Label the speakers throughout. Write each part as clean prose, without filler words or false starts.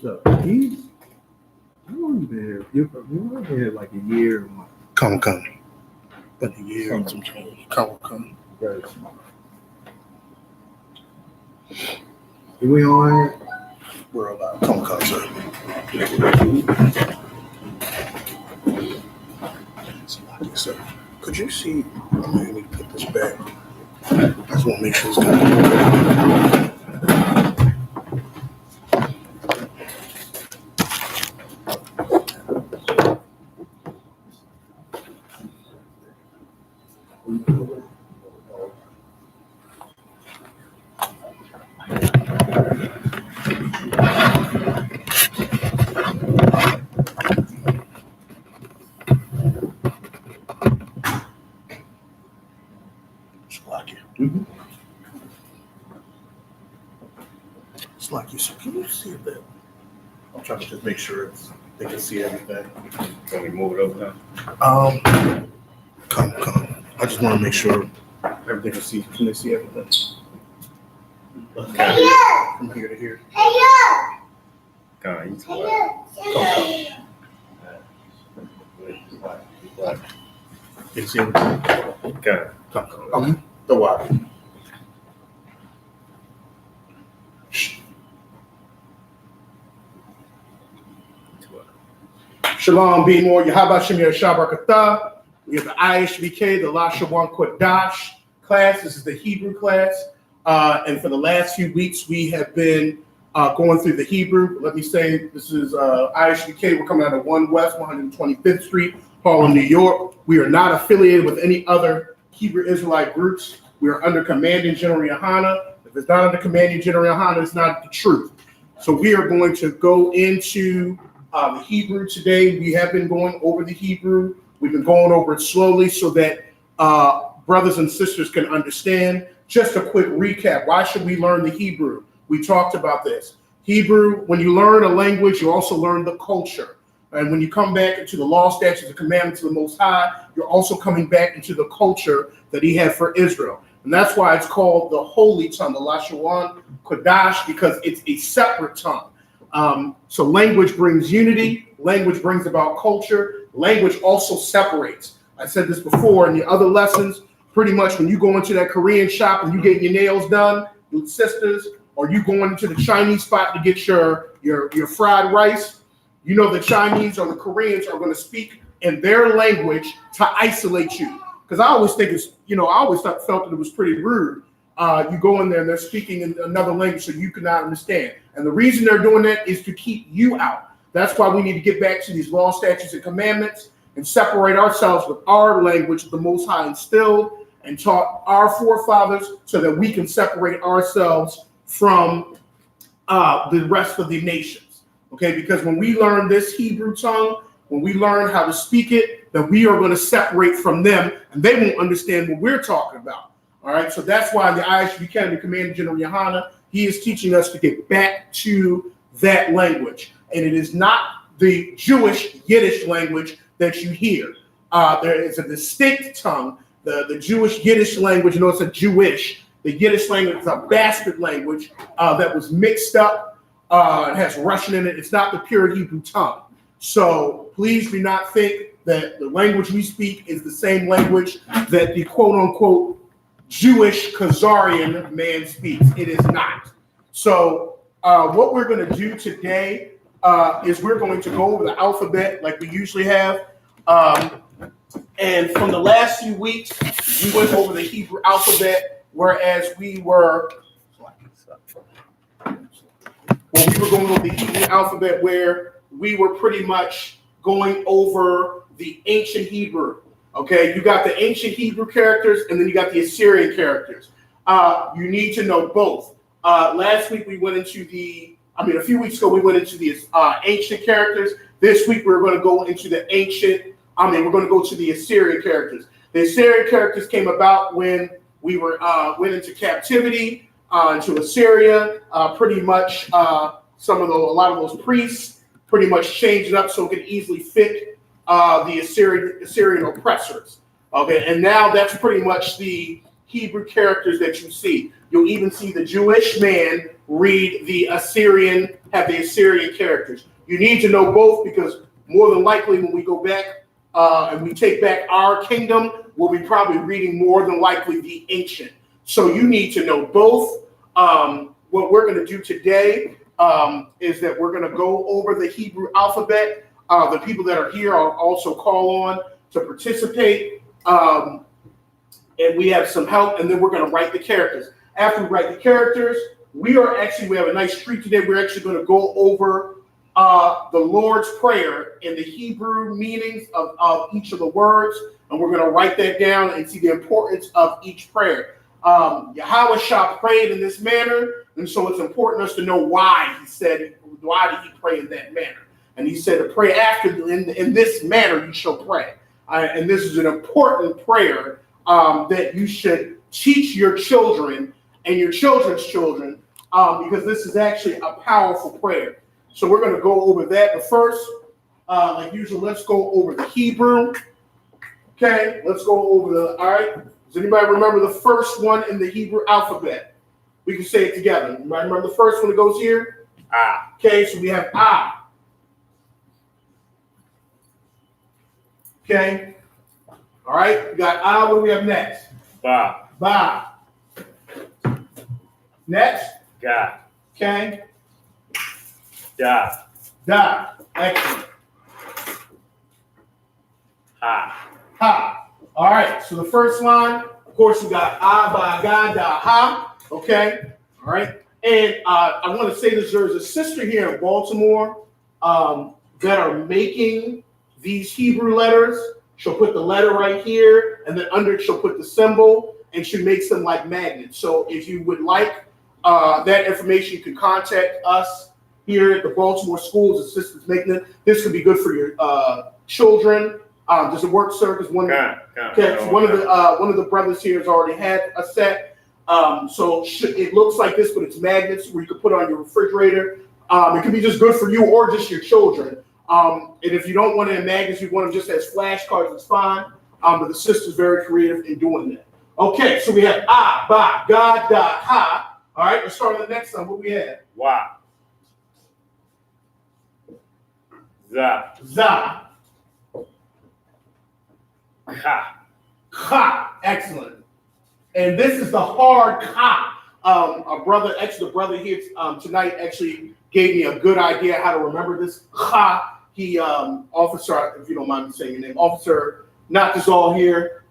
Speaker 1: So he's how long you been here? You've been here like a year.
Speaker 2: Come. But a year and some change. Come.
Speaker 1: Very smart. We on?
Speaker 2: We're alive. Come, sir. Sir, could you see? I'm going to put this back. I just want to make sure it's good. It's like you. So can you see that? I'm trying to just make sure they can see everything.
Speaker 3: Can we move it over now?
Speaker 2: Come. I just want to make sure everything can see. Can they see everything? Okay. From here to here.
Speaker 3: God, he's
Speaker 2: Come. Can you see everything?
Speaker 3: God.
Speaker 2: Come. The water. Shalom, Baltimore. Yahaba Shemir Shabrakatah. We have the ISUPK, the Lashawan Kodash class. This is the Hebrew class. And for the last few weeks, we have been going through the Hebrew. Let me say, this is ISUPK. We're coming out of 1 West 125th Street, Harlem, New York. We are not affiliated with any other Hebrew Israelite groups. We are under Commanding General Yohana. If it's not under Commanding General Yohana, it's not the truth. So we are going to go into the Hebrew today. We have been going over the Hebrew. We've been going over it slowly so that brothers and sisters can understand. Just a quick recap. Why should we learn the Hebrew? We talked about this. Hebrew, when you learn a language, you also learn the culture. And when you come back into the law, statutes, and commandments of the Most High, you're also coming back into the culture that he had for Israel. And that's why it's called the holy tongue, the Lashawan Kodash, because it's a separate tongue. So language brings unity. Language brings about culture. Language also separates. I said this before in the other lessons. Pretty much when you go into that Korean shop and you get your nails done with sisters, or you going into the Chinese spot to get your fried rice, you know the Chinese or the Koreans are going to speak in their language to isolate you. Because I always think it's, I always felt that it was pretty rude. You go in there and they're speaking in another language so you cannot understand. And the reason they're doing that is to keep you out. That's why we need to get back to these law, statutes, and commandments and separate ourselves with our language the Most High instilled and taught our forefathers so that we can separate ourselves from the rest of the nations. Okay, because when we learn this Hebrew tongue, when we learn how to speak it, then we are going to separate from them and they won't understand what we're talking about. All right, so that's why the ISUPK, the Commander General Yohana, he is teaching us to get back to that language. And it is not the Jewish Yiddish language that you hear. There is a distinct tongue. The Jewish Yiddish language, it's a Jewish. The Yiddish language is a bastard language that was mixed up. It has Russian in it. It's not the pure Hebrew tongue. So please do not think that the language we speak is the same language that the quote-unquote Jewish Khazarian man speaks. It is not. So what we're going to do today is we're going to go over the alphabet like we usually have. And from the last few weeks, we went over the Hebrew alphabet, whereas we were going over the Hebrew alphabet where we were pretty much going over the ancient Hebrew. Okay, you got the ancient Hebrew characters and then you got the Assyrian characters. You need to know both. Last week we went into a few weeks ago we went into the ancient characters. This week we're going to go into we're going to go to the Assyrian characters. The Assyrian characters came about when we went into captivity into Assyria. Pretty much a lot of those priests pretty much changed it up so it could easily fit the Assyrian oppressors. Okay, and now that's pretty much the Hebrew characters that you see. You'll even see the Jewish man read the Assyrian, have the Assyrian characters. You need to know both because more than likely when we go back and we take back our kingdom, we'll be probably reading more than likely the ancient. So you need to know both. What we're going to do today is that we're going to go over the Hebrew alphabet. The people that are here are also call on to participate. And we have some help, and then we're going to write the characters. After we write the characters, we have a nice treat today. We're actually going to go over the Lord's Prayer and the Hebrew meanings of each of the words, and we're going to write that down and see the importance of each prayer. Yahweh Shah prayed in this manner, and so it's important us to know why did he pray in that manner? And he said to pray after, in this manner you shall pray. And this is an important prayer that you should teach your children and your children's children because this is actually a powerful prayer. So we're going to go over that. But first, like usual, let's go over the Hebrew. Okay, let's go over all right. Does anybody remember the first one in the Hebrew alphabet? We can say it together. Anybody remember the first one that goes here?
Speaker 3: Ah.
Speaker 2: Okay, so we have Ah. Okay. All right, we got Ah. What do we have next?
Speaker 3: Ba.
Speaker 2: Ba. Next.
Speaker 3: Ga.
Speaker 2: Okay.
Speaker 3: Da.
Speaker 2: Da. Excellent.
Speaker 3: Ha.
Speaker 2: Ha. All right, so the first line, of course, we got Ah, Ba, Ga, Da, Ha. Okay. All right. And I want to say this, there's a sister here in Baltimore that are making these Hebrew letters. She'll put the letter right here, and then under it, she'll put the symbol, and she makes them like magnets. So if you would like that information, you can contact us here at the Baltimore schools. Assistants making it. This could be good for your children. Does it work, sir? Because one of the brothers here has already had a set. So it looks like this, but it's magnets where you can put on your refrigerator. It could be just good for you or just your children. And if you don't want it in magnets, you want them just as flashcards, it's fine. But the sister's very creative in doing that. Okay, so we have Ah, Ba, Ga, Da, Ha. All right, let's start on the next one. What we have?
Speaker 3: Wa. Za.
Speaker 2: Za.
Speaker 3: Ka.
Speaker 2: Ka. Excellent. And this is the hard Ka. The brother here tonight actually gave me a good idea how to remember this Ka. He, officer, if you don't mind me saying your name, Officer Not This All here.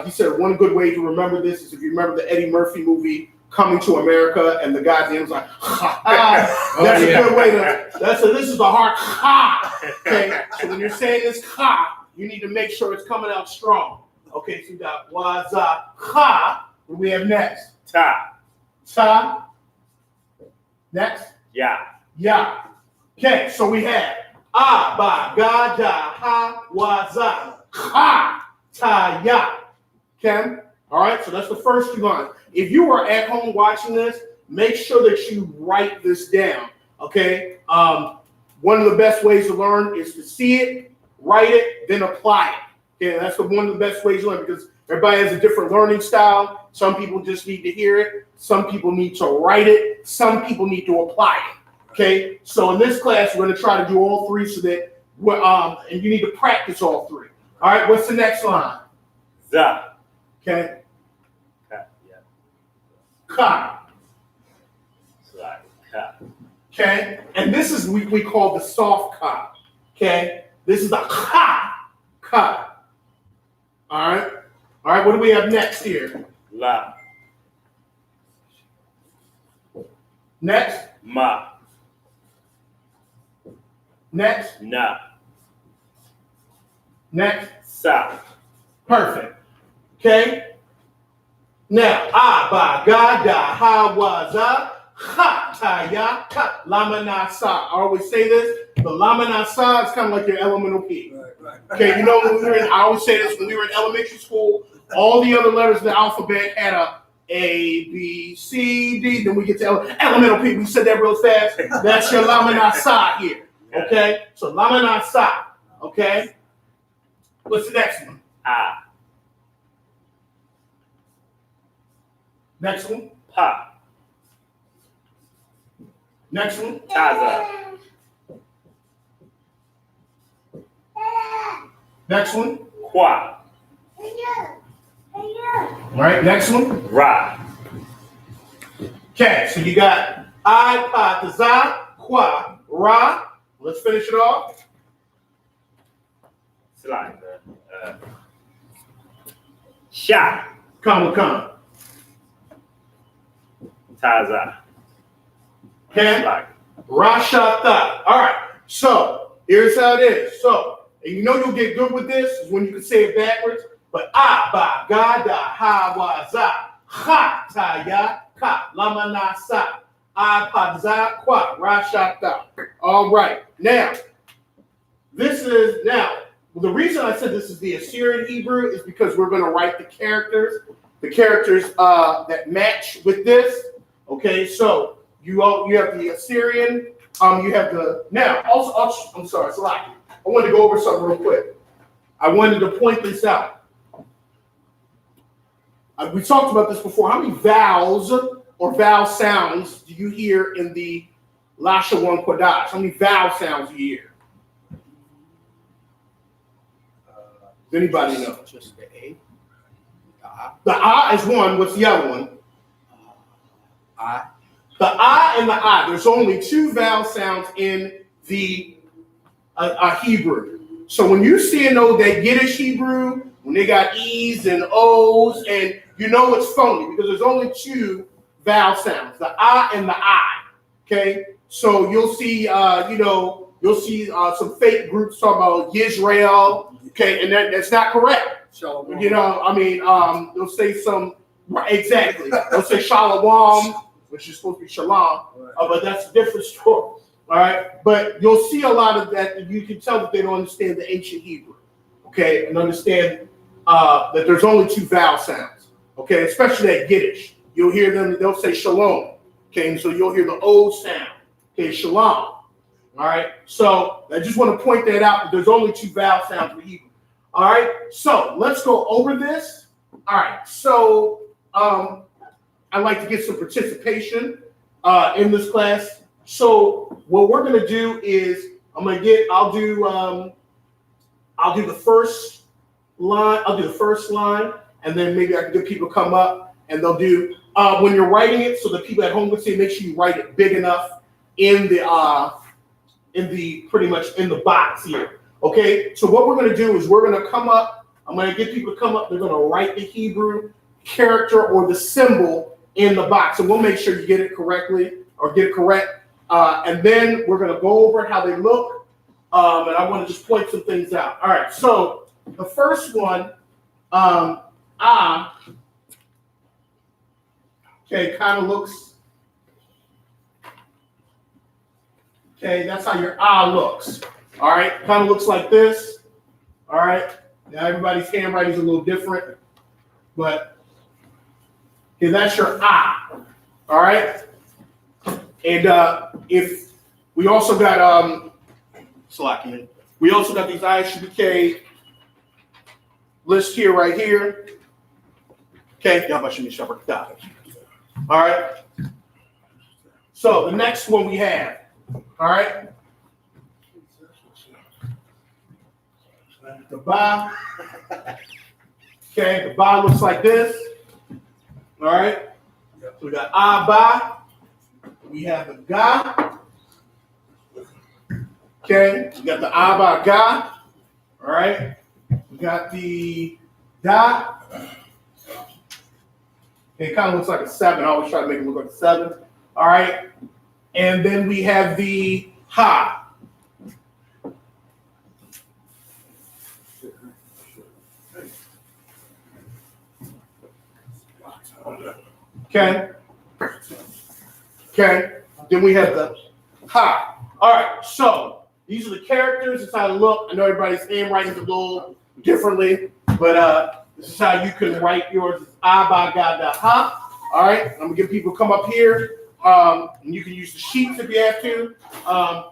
Speaker 2: He said one good way to remember this is if you remember the Eddie Murphy movie Coming to America, and the guy's name was like, that's a good way to. This is the hard Ha. Okay, so when you're saying this Ha, you need to make sure it's coming out strong. Okay, so you got Wa, Za, Ha. What do we have next?
Speaker 3: Ta.
Speaker 2: Ta. Next.
Speaker 3: Ya.
Speaker 2: Ya. Okay, so we have Ah, Ba, Ga, Da, Ha, Wa, Za, Ha, Ta, Ya. Okay? All right, so that's the first two lines. If you are at home watching this, make sure that you write this down. Okay? One of the best ways to learn is to see it, write it, then apply it. Okay, that's one of the best ways to learn because everybody has a different learning style. Some people just need to hear it. Some people need to write it. Some people need to apply it. Okay, so in this class, we're going to try to do all three so that and you need to practice all three. All right, what's the next line?
Speaker 3: Za.
Speaker 2: Okay.
Speaker 3: Ka. Ya.
Speaker 2: Ka.
Speaker 3: Za. Ka.
Speaker 2: Okay, and this is we call the soft ka. Okay, this is the ka. Ka. All right. All right, what do we have next here?
Speaker 3: La.
Speaker 2: Next.
Speaker 3: Ma.
Speaker 2: Next.
Speaker 3: Na.
Speaker 2: Next.
Speaker 3: Sa.
Speaker 2: Perfect. Okay. Now, Ah, Ba, Ga, Da, Ha, Wa, Za, Ha, Ta, Ya, Ka, Lama, Na, Sa. I always say this. The Lama, Na, Sa is kind of like your elemental P. Okay, you know, I always say this when we were in elementary school, all the other letters of the alphabet had A, B, C, D. Then we get to elemental P. We said that real fast. That's your Lama, Na, Sa here. Okay, so Lama, Na, Sa. Okay. What's the next one?
Speaker 3: Ah.
Speaker 2: Next one.
Speaker 3: Pa.
Speaker 2: Next one.
Speaker 3: Taza.
Speaker 2: Next one.
Speaker 3: Qua.
Speaker 2: All right, next one.
Speaker 3: Ra.
Speaker 2: Okay, so you got I, pa, ta, za, qua, ra. Let's finish it off.
Speaker 3: Slide. Sha.
Speaker 2: Come.
Speaker 3: Taza.
Speaker 2: Okay?
Speaker 3: Slide.
Speaker 2: Rashata. All right, so here's how it is. So, and you know you'll get good with this is when you can say it backwards. But ba, ga, da, ha, wa, za, ha, ta, ya, ka, lama, na, sa, pa, za, qua, rashata. All right, now, the reason I said this is the Assyrian Hebrew is because we're going to write the characters that match with this. Okay, so you have the Assyrian, you have the, now, also I'm sorry, it's a lot. I wanted to go over something real quick. I wanted to point this out. We talked about this before. How many vowels or vowel sounds do you hear in the Lasha 1 Kodash? How many vowel sounds do you hear? Does anybody know?
Speaker 1: Just the A. The I.
Speaker 2: The ah is one. What's the other one?
Speaker 1: I.
Speaker 2: The ah and the I. There's only two vowel sounds in the Hebrew. So when you see that Yiddish Hebrew, when they got E's and O's, and you know it's phony because there's only two vowel sounds, the ah and the I. Okay, so you'll see, some fake groups talking about Yisrael. Okay, and that's not correct.
Speaker 1: Shalom.
Speaker 2: They'll say exactly. They'll say Shalom, which is supposed to be Shalom, but that's a different story. All right, but you'll see a lot of that, and you can tell that they don't understand the ancient Hebrew. Okay, and understand that there's only two vowel sounds. Okay, especially that Yiddish. You'll hear them, they'll say Shalom. Okay, and so you'll hear the O sound. Okay, Shalom. All right, so I just want to point that out, that there's only two vowel sounds in Hebrew. All right, so let's go over this. All right, so I'd like to get some participation in this class. So what we're going to do is I'll do the first line, and then maybe I can get people to come up and they'll do when you're writing it. So the people at home would say, make sure you write it big enough in the pretty much in the box here. Okay. So what we're going to do is we're going to come up. I'm going to get people to come up. They're going to write the Hebrew character or the symbol in the box, and we'll make sure you get it correctly or get it correct. And then we're going to go over how they look. And I want to just point some things out. All right. So the first one, okay, kind of looks. Okay, that's how your looks. All right, kind of looks like this. All right. Now everybody's handwriting is a little different, but okay, that's your All right. And if we also got we also got these ISUPK list here, right here. Okay, all right. So the next one we have, all right. The ba. Okay, the ba looks like this. All right. So we got ba. We have the ga. Okay, we got the ba ga. All right. We got the da. Okay, it kind of looks like a 7. I always try to make it look like a 7. All right. And then we have the ha. Okay. Okay. Then we have the ha. All right. So these are the characters. This is how they look. I know everybody's handwriting is a little differently, but this is how you can write yours. Ba ga da ha. All right. I'm gonna get people to come up here. And you can use the sheets if you have to.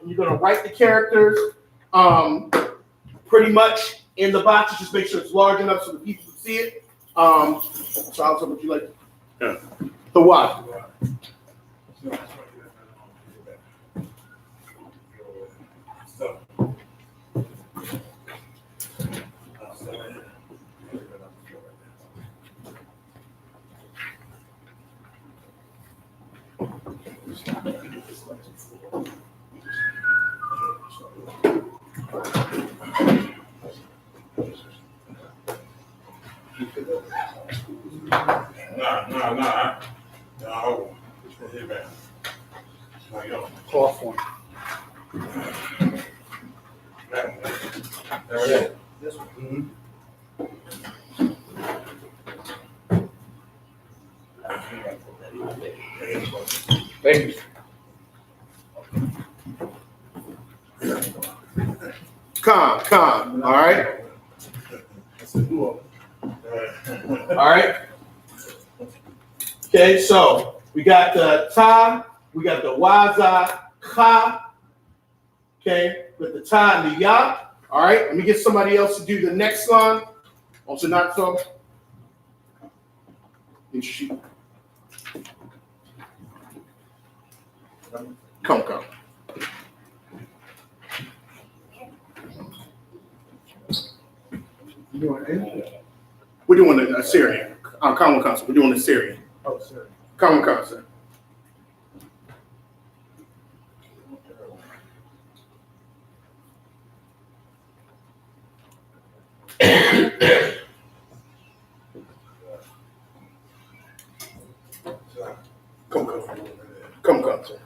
Speaker 2: You're gonna write the characters pretty much in the box. Just make sure it's large enough so the people can see it. So, Allison, would you like?
Speaker 3: Yeah.
Speaker 2: The what?
Speaker 4: No. Hit back. No, you don't.
Speaker 2: Cloth one.
Speaker 4: There it is.
Speaker 1: This one.
Speaker 4: Mm-hmm.
Speaker 2: Thank you. Calm. All right. All right. Okay, so we got the ta, we got the waza, ka. Okay, with the ta and the ya. All right, let me get somebody else to do the next line. Also, not so. Come.
Speaker 1: You doing anything?
Speaker 2: We're doing a Syrian. Common concept. We're doing a Syrian.
Speaker 1: Oh, sorry.
Speaker 2: Common concept. Come, sir.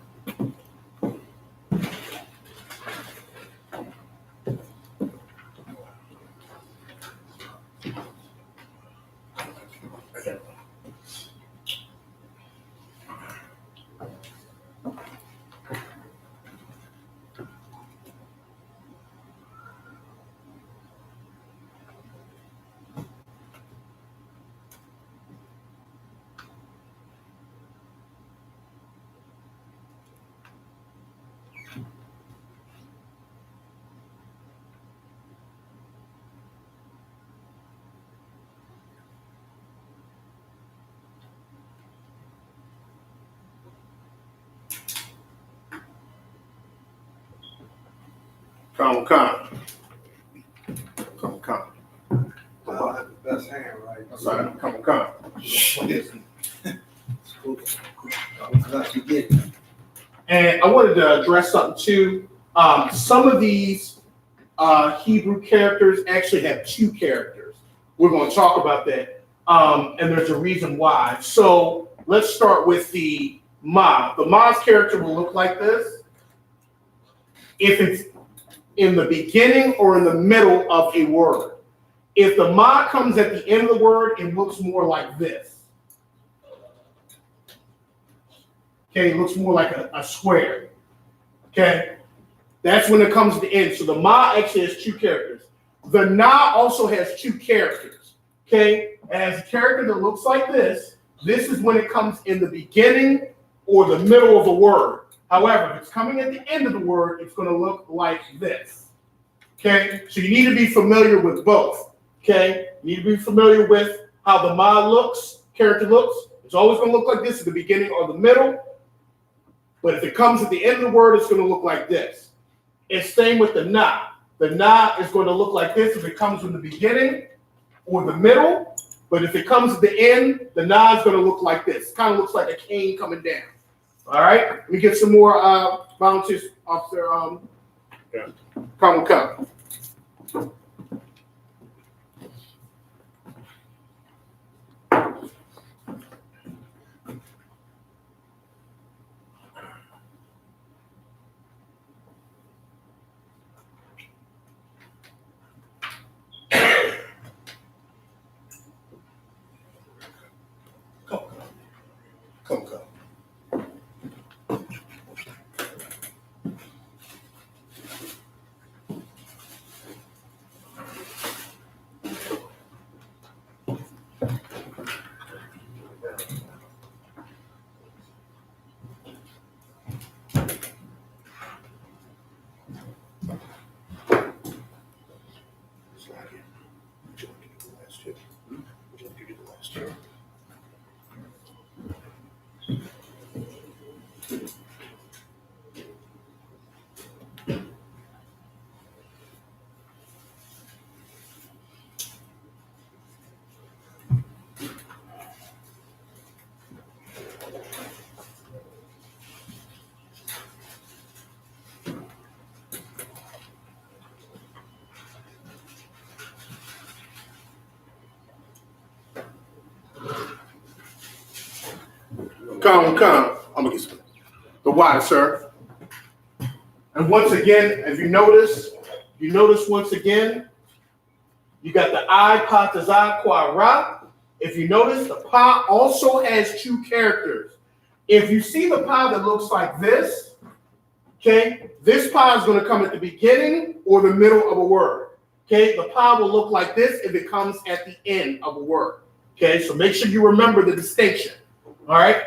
Speaker 2: Come.
Speaker 1: I have the best hand, right?
Speaker 2: That's right. Come.
Speaker 1: That's you get.
Speaker 2: And I wanted to address something too. Some of these Hebrew characters actually have two characters. We're going to talk about that. And there's a reason why. So let's start with the ma. The ma's character will look like this. If it's in the beginning or in the middle of a word. If the ma comes at the end of the word, it looks more like this. Okay, it looks more like a square. Okay, that's when it comes to the end. So the ma actually has two characters. The na also has two characters. Okay, it has a character that looks like this. This is when it comes in the beginning or the middle of a word. However, if it's coming at the end of the word, it's going to look like this. Okay, so you need to be familiar with both. Okay, you need to be familiar with how the ma character looks. It's always going to look like this at the beginning or the middle. But if it comes at the end of the word, it's going to look like this. It's same with the na. The na is going to look like this if it comes in the beginning or the middle. But if it comes at the end, the na is going to look like this. Kind of looks like a cane coming down. All right, let me get some more volunteers, Officer. Come. Come. Come. I'm gonna get some. The water, sir. And once again, if you notice once again, you got the I, pa, ta, za, kwa, ra. If you notice, the pa also has two characters. If you see the pa that looks like this, okay, this pa is going to come at the beginning or the middle of a word. Okay, the pa will look like this if it comes at the end of a word. Okay, so make sure you remember the distinction. All right.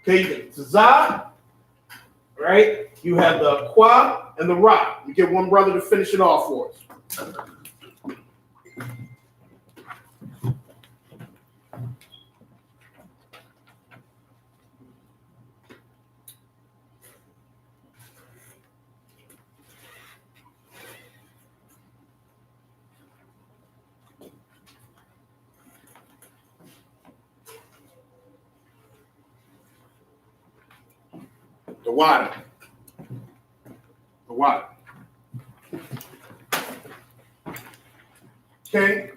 Speaker 2: Okay, you get the za, right? You have the kwa and the ra. You get one brother to finish it off for us. The water. Okay.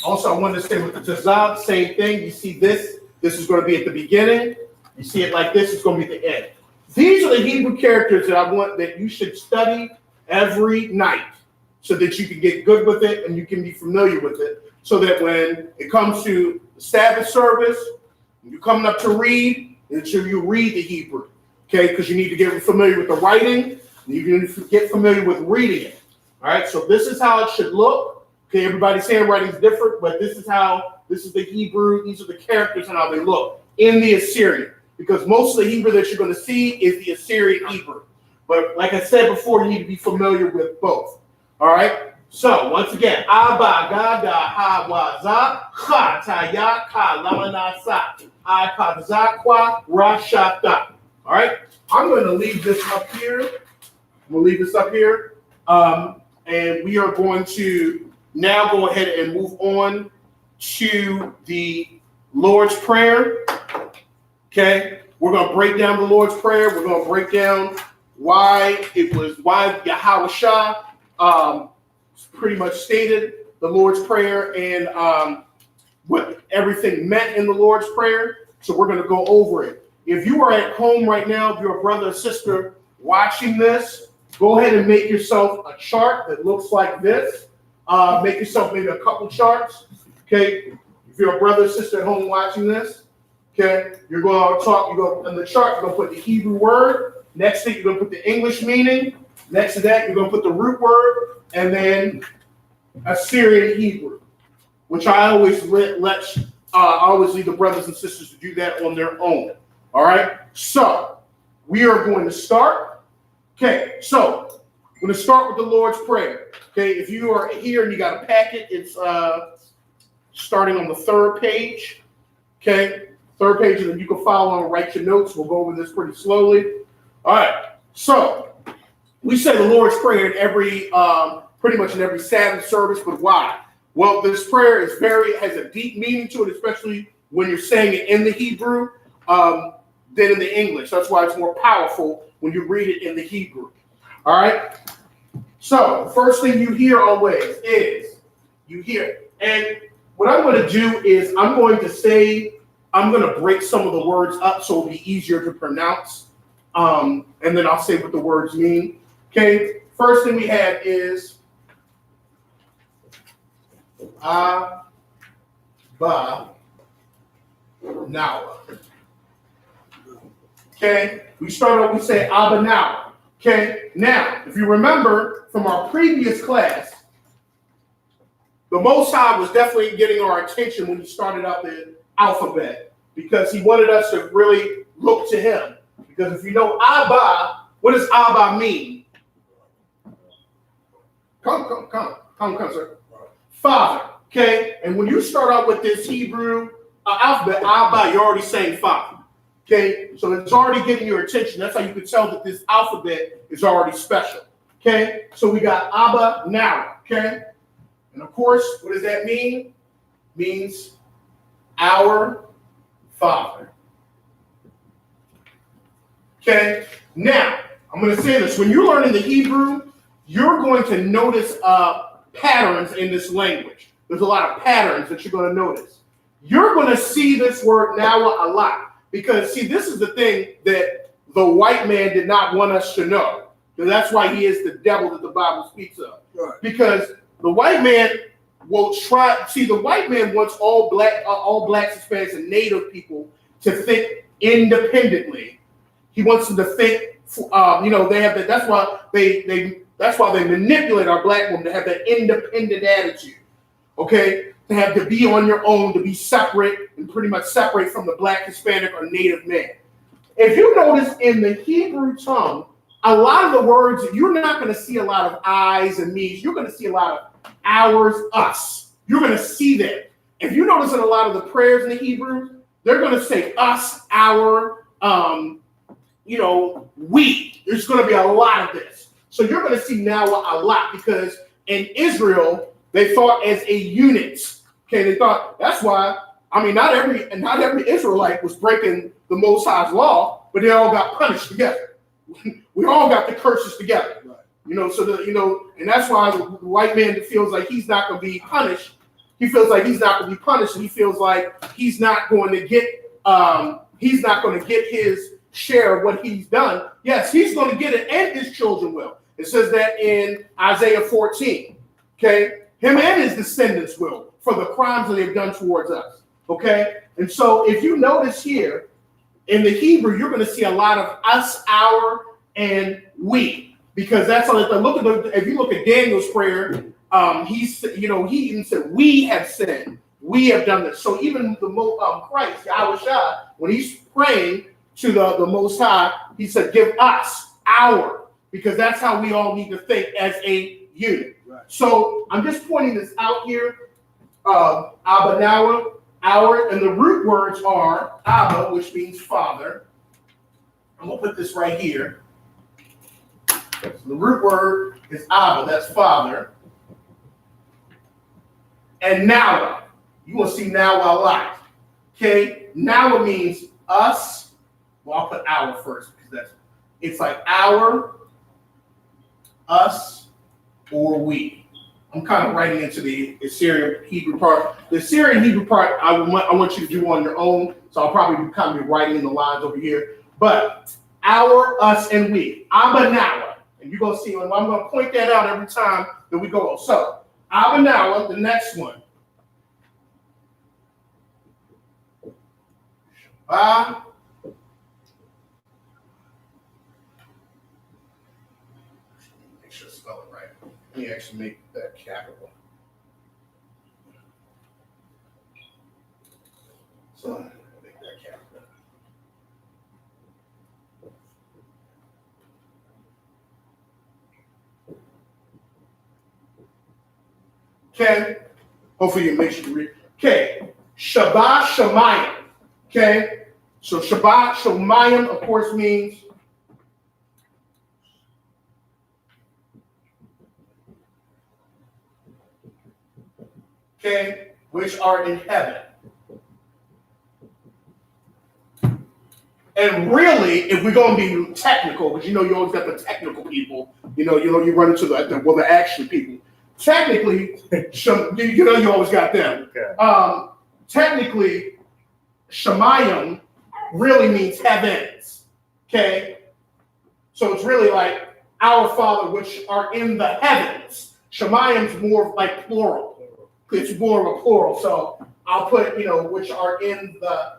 Speaker 2: Also, I wanted to say with the tazab, same thing. You see this. This is going to be at the beginning. You see it like this. It's going to be at the end. These are the Hebrew characters that I want that you should study every night so that you can get good with it and you can be familiar with it so that when it comes to the Sabbath service, when you're coming up to read, until you read the Hebrew. Okay, because you need to get familiar with the writing, and you need to get familiar with reading it. All right, so this is how it should look. Okay, everybody's handwriting is different, but this is the Hebrew, these are the characters and how they look in the Assyrian. Because most of the Hebrew that you're going to see is the Assyrian Hebrew. But like I said before, you need to be familiar with both. All right, so once again, Abba, Gada, Ha, Wa, Za, Ha, Ta, Ya, Ka, Lama, Na, Sa, I, Pa, Za, Kwa, Ra, Sha, Ta. All right, I'm going to leave this up here. And we are going to now go ahead and move on to the Lord's Prayer. Okay, we're going to break down the Lord's Prayer. We're going to break down why Yahweh Shah pretty much stated the Lord's Prayer and what everything meant in the Lord's Prayer. So we're going to go over it. If you are at home right now, if you're a brother or sister watching this, go ahead and make yourself a chart that looks like this. Make yourself maybe a couple charts. Okay. If you're a brother or sister at home watching this, okay, you're going to talk, on the chart, you're going to put the Hebrew word. Next thing, you're going to put the English meaning. Next to that, you're going to put the root word, and then Assyrian Hebrew, which I always leave the brothers and sisters to do that on their own. All right, so we are going to start. Okay, so we're going to start with the Lord's Prayer. Okay, if you are here and you got a packet, it's starting on the third page. Okay, third page, and then you can follow and write your notes. We'll go over this pretty slowly. All right, so we say the Lord's Prayer in every, pretty much in every Sabbath service, but why? Well, this prayer has a deep meaning to it, especially when you're saying it in the Hebrew. Than in the English. That's why it's more powerful when you read it in the Hebrew. All right? So, the first thing you hear always is, you hear. And what I'm going to do is I'm going to break some of the words up so it'll be easier to pronounce. And then I'll say what the words mean. Okay? First thing we have is Abba Nawa. Okay, we start off, we say Abba now. Okay, now, if you remember from our previous class, the Most High was definitely getting our attention when he started out the alphabet because he wanted us to really look to him. Because if you know Abba, what does Abba mean? Come, sir. Father. Okay, and when you start out with this Hebrew alphabet, Abba, you're already saying Father. Okay, so it's already getting your attention. That's how you can tell that this alphabet is already special. Okay, so we got Abba now. Okay, and of course, what does that mean? It means our Father. Okay, now I'm going to say this. When you're learning the Hebrew, you're going to notice patterns in this language. There's a lot of patterns that you're going to notice. You're going to see this word now a lot. Because, see, this is the thing that the white man did not want us to know. And that's why he is the devil that the Bible speaks of.
Speaker 1: Right.
Speaker 2: Because the white man will try. See, the white man wants all blacks, Hispanics, and Native people to think independently. He wants them to think. They have that. That's why they manipulate our black women to have that independent attitude. Okay, to be on your own, to be separate and pretty much separate from the black, Hispanic, or Native man. If you notice in the Hebrew tongue, a lot of the words, you're not going to see a lot of I's and me's. You're going to see a lot of ours, us. You're going to see that. If you notice in a lot of the prayers in the Hebrew, they're going to say us, our, we. There's going to be a lot of this. So you're going to see now a lot because in Israel, they thought as a unit. Okay, they thought that's why. I mean, not every Israelite was breaking the Most High's law, but they all got punished together. We all got the curses together, right. And that's why the white man feels like he's not going to be punished. He feels like he's not going to be punished, and he feels like he's not going to get his share of what he's done. Yes, he's going to get it, and his children will. It says that in Isaiah 14. Okay, him and his descendants will for the crimes that they've done towards us. Okay, and so if you notice here in the Hebrew, you're going to see a lot of us, our, and we, because that's how. If you look at Daniel's prayer, he even said, "We have sinned, we have done this." So even the Christ, Yahushua, when he's praying to the Most High, he said, "Give us our," because that's how we all need to think as a unit. Right. So I'm just pointing this out here. Abba, our, and the root words are Abba, which means father. I'm going to put this right here. So the root word is Abba, that's father. And Nawa, you will see Nawa a lot. Okay, Nawa means us. Well, I'll put our first because it's like our, us, or we. I'm kind of writing into the Assyrian Hebrew part. The Assyrian Hebrew part, I want you to do on your own. So I'll probably kind of be writing in the lines over here. But our, us, and we. Abba Nawa. And you're going to see, and I'm going to point that out every time that we go. So, Abba Nawa, the next one. Make sure I spell it right. Let me actually make that capital. So make that capital. Okay. Hopefully you make sure you read. Okay. Shabbat Shemayim. Okay. So Shabbat Shemayim, of course, means which are in heaven. And really, if we're going to be technical, because you always got the technical people, you run into the action people. Technically, you always got them. Okay. Technically, Shemayim really means heavens. Okay? So it's really like our Father, which are in the heavens. Shemayim's more like plural. It's more of a plural, so I'll put, which are in the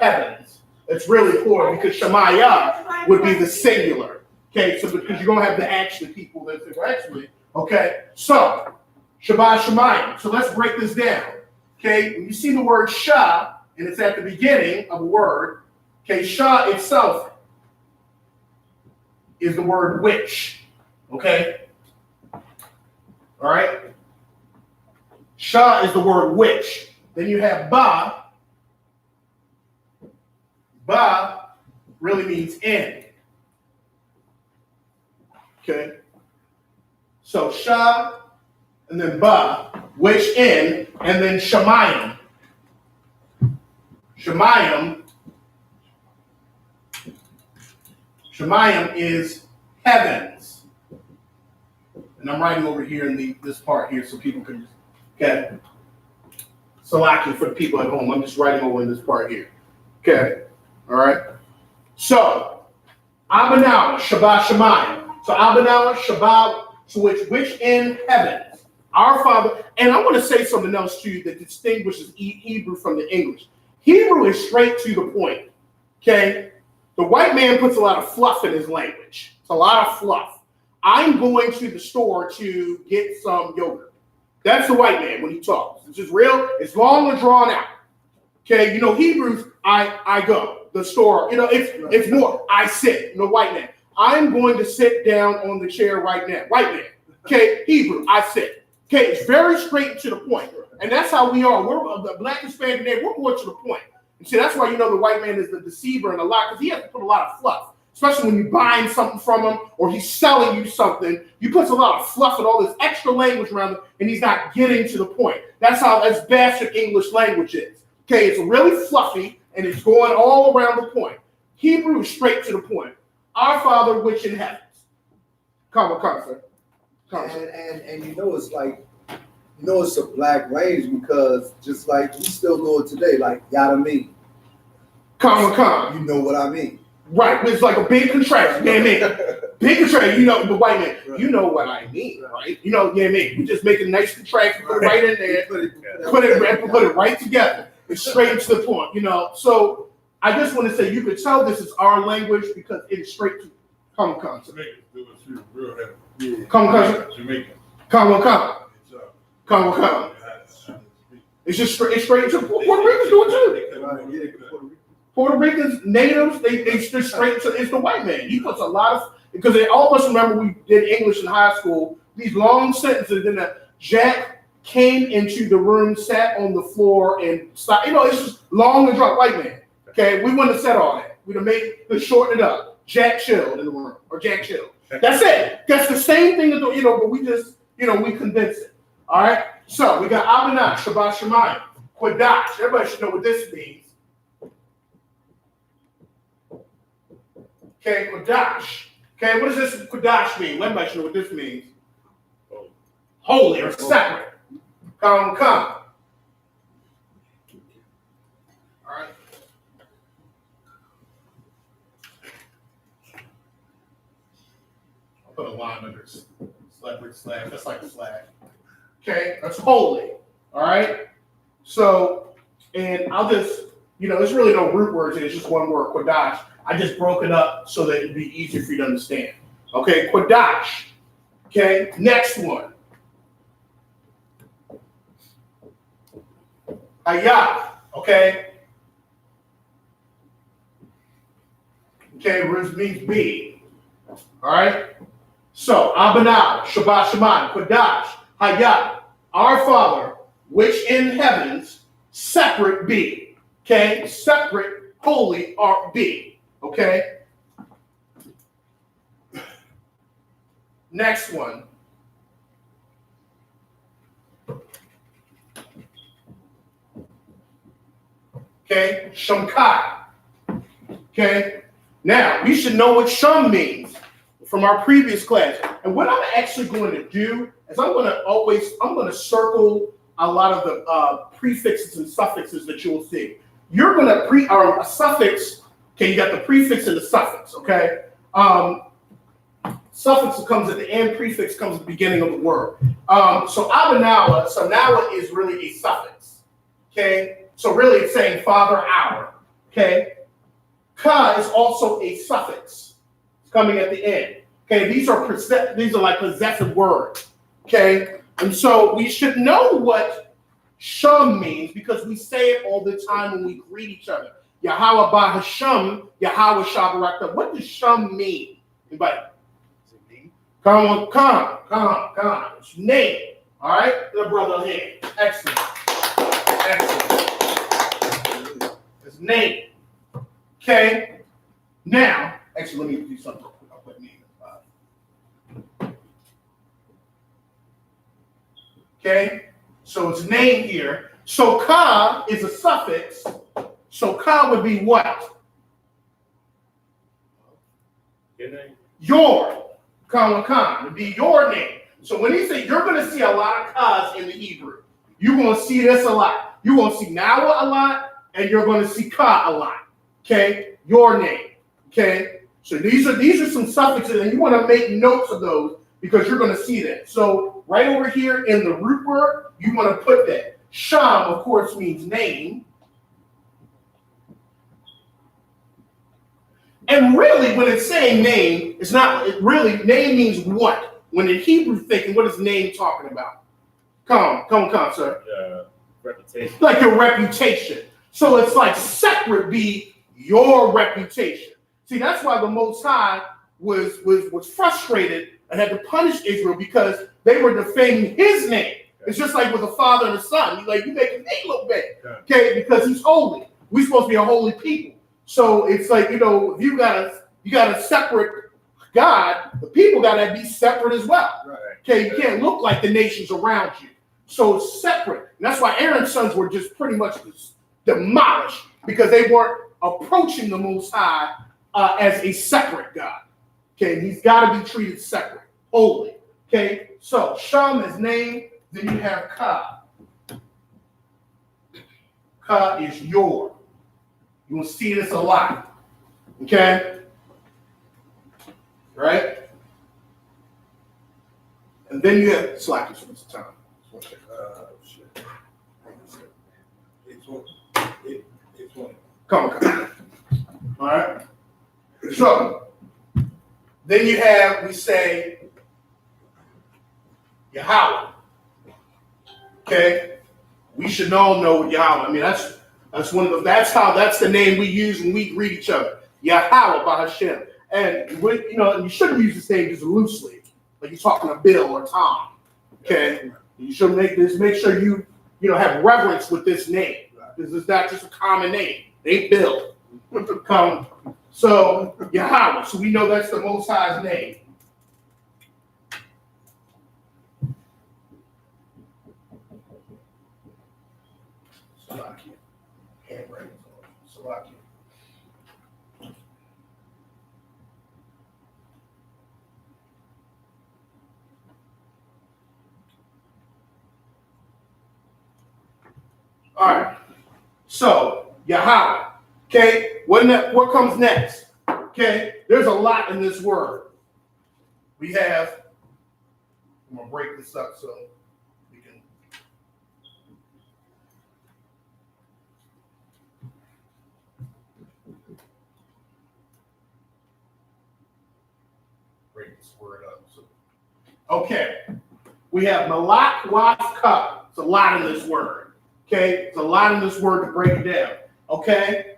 Speaker 2: heavens. It's really plural because Shemaiah would be the singular. Okay, so because you're going to have the action people that actually. Okay, so Shabbat Shemayim. So let's break this down. Okay, when you see the word Shah, and it's at the beginning of a word, okay, Shah itself is the word which. Okay, all right. Shah is the word which. Then you have Ba. Ba really means in. Okay. So Shah and then Ba, which in, and then Shemayim. Shemayim is heavens. And I'm writing over here in this part here so people can okay. Salaki for the people at home. I'm just writing over in this part here. Okay, all right. So, Abanawa, Shabbat Shemayim. So, Abanawa, Shabbat, so which in heaven, our Father. And I want to say something else to you that distinguishes Hebrew from the English. Hebrew is straight to the point. Okay, the white man puts a lot of fluff in his language. It's a lot of fluff. I'm going to the store to get some yogurt. That's the white man when he talks. It's just real. It's long and drawn out. Okay, you know, Hebrews, I go. The store, you know, it's more, I sit. You know, white man. I'm going to sit down on the chair right now. White man. Okay, Hebrew, I sit. Okay, it's very straight to the point. And that's how we are. We're the black and Hispanic today, we're more to the point. And see, that's why you know the white man is the deceiver and a lot, because he has to put a lot of fluff. Especially when you're buying something from him or he's selling you something, you put a lot of fluff and all this extra language around it, and he's not getting to the point. That's how that's bastard English language is. Okay, it's really fluffy and it's going all around the point. Hebrew is straight to the point. Our Father which in heavens. Come, sir.
Speaker 1: And you know it's like, you know it's a black range because just like we still know it today, like yada mean.
Speaker 2: Come.
Speaker 1: You know what I mean.
Speaker 2: Right, it's like a big contraction, you know what I mean? Big contraction, you know, the white man,
Speaker 1: Right.
Speaker 2: you know what I mean, right? You know what I mean? We just make a nice contraction, put it right in there, put it right together. It's straight to the point, you know. So I just want to say you could tell this is our language because it is straight to come.
Speaker 4: Jamaicans do it too, real heavy.
Speaker 1: Yeah.
Speaker 2: Come.
Speaker 4: Jamaicans.
Speaker 2: Come.
Speaker 4: It's,
Speaker 2: Come. It's just straight to Puerto Ricans do it too.
Speaker 1: Right, yeah,
Speaker 2: Puerto Ricans, natives, they just straight to it's the white man. He puts a lot of because they all of us remember we did English in high school. These long sentences, and then Jack came into the room, sat on the floor, and stopped. You know, it's just long and drawn white man. Okay, we wouldn't have said all that. We'd have shortened it up. Jack chilled in the room, or Jack chilled. That's it. That's the same thing that you know, but we just we condense it. All right. So we got Abinah, Shabbat Shemayim, Kodash. Everybody should know what this means. Okay, Kodash. Okay, what does this Kodash mean? Everybody should know what this means. Holy or separate. Come. All right. I'll put a line under celebrity slash. That's like a slash. Okay, that's holy. All right. So, and I'll just, there's really no root words. It's just one word, Kodash. I just broke it up so that it'd be easier for you to understand. Okay, Kodash. Okay, next one. Ayah. Okay. Okay, which means be. All right. So, Abinah, Shabbat Shemayim, Kodash, Hayah, our Father, which in heavens, separate be. Okay, separate, holy, are be. Okay. Next one. Okay, Shamkai. Okay. Now, we should know what Shum means from our previous class. And what I'm actually going to do is I'm going to circle a lot of the prefixes and suffixes that you'll see. You're going to a suffix. Okay, you got the prefix and the suffix. Okay. Suffix comes at the end. Prefix comes at the beginning of the word. So Abinawa. So nawa is really a suffix. Okay. So really, it's saying Father our. Okay. Ka is also a suffix. It's coming at the end. Okay, these are like possessive words. Okay, and so we should know what Shum means because we say it all the time when we greet each other. Yahweh ba Hashem, Yahweh Shabarakta. What does Shum mean? Anybody? Come. It's name. All right, the brother here. Excellent. It's name. Okay, now, actually, let me do something. I'll put name in. Okay, so it's name here. So ka is a suffix. So ka would be what?
Speaker 3: Your name?
Speaker 2: Your. Ka would be your name. So when he say, you're going to see a lot of kas in the Hebrew. You're going to see this a lot. You're going to see nawa a lot, and you're going to see ka a lot. Okay, your name. Okay, so these are some suffixes, and you want to make notes of those because you're going to see that. So right over here in the root word, you want to put that. Sham, of course, means name. And really, when it's saying name, it's not really, name means what? When in Hebrew thinking, what is name talking about? Come, sir.
Speaker 3: Reputation.
Speaker 2: Like your reputation. So it's like separate be your reputation. See, that's why the Most High was frustrated and had to punish Israel because they were defaming his name. It's just like with a father and a son. He's like, you make his name look bad. Okay, because he's holy. We're supposed to be a holy people. So it's like, if you got a separate God, the people got to be separate as well.
Speaker 1: Right.
Speaker 2: Okay, you can't look like the nations around you. So it's separate. And that's why Aaron's sons were just pretty much demolished because they weren't approaching the Most High as a separate God. Okay, he's got to be treated separate, holy. Okay, so Sham is name, then you have Ka. Ka is your. You will see this a lot. Okay? Right? And then you have slack for this time.
Speaker 1: Shit. It's one.
Speaker 2: Come. All right. So then you have, we say, Yahweh. Okay? We should all know what Yahweh. I mean, that's that's the name we use when we greet each other. Yahweh Bahashem. And you shouldn't use this name just loosely, like you're talking to Bill or Tom. Okay? You should make sure you have reverence with this name. Because it's not just a common name. It ain't Bill. So Yahweh. So we know that's the Most High's name. Salakia. Handwriting. Salakia. All right. So Yahweh. Okay. What comes next? Okay. There's a lot in this word. We have. I'm gonna break this up so we can. Break this word up. Okay. We have Malak Wafka. It's a lot in this word. Okay, it's a lot in this word to break it down. Okay?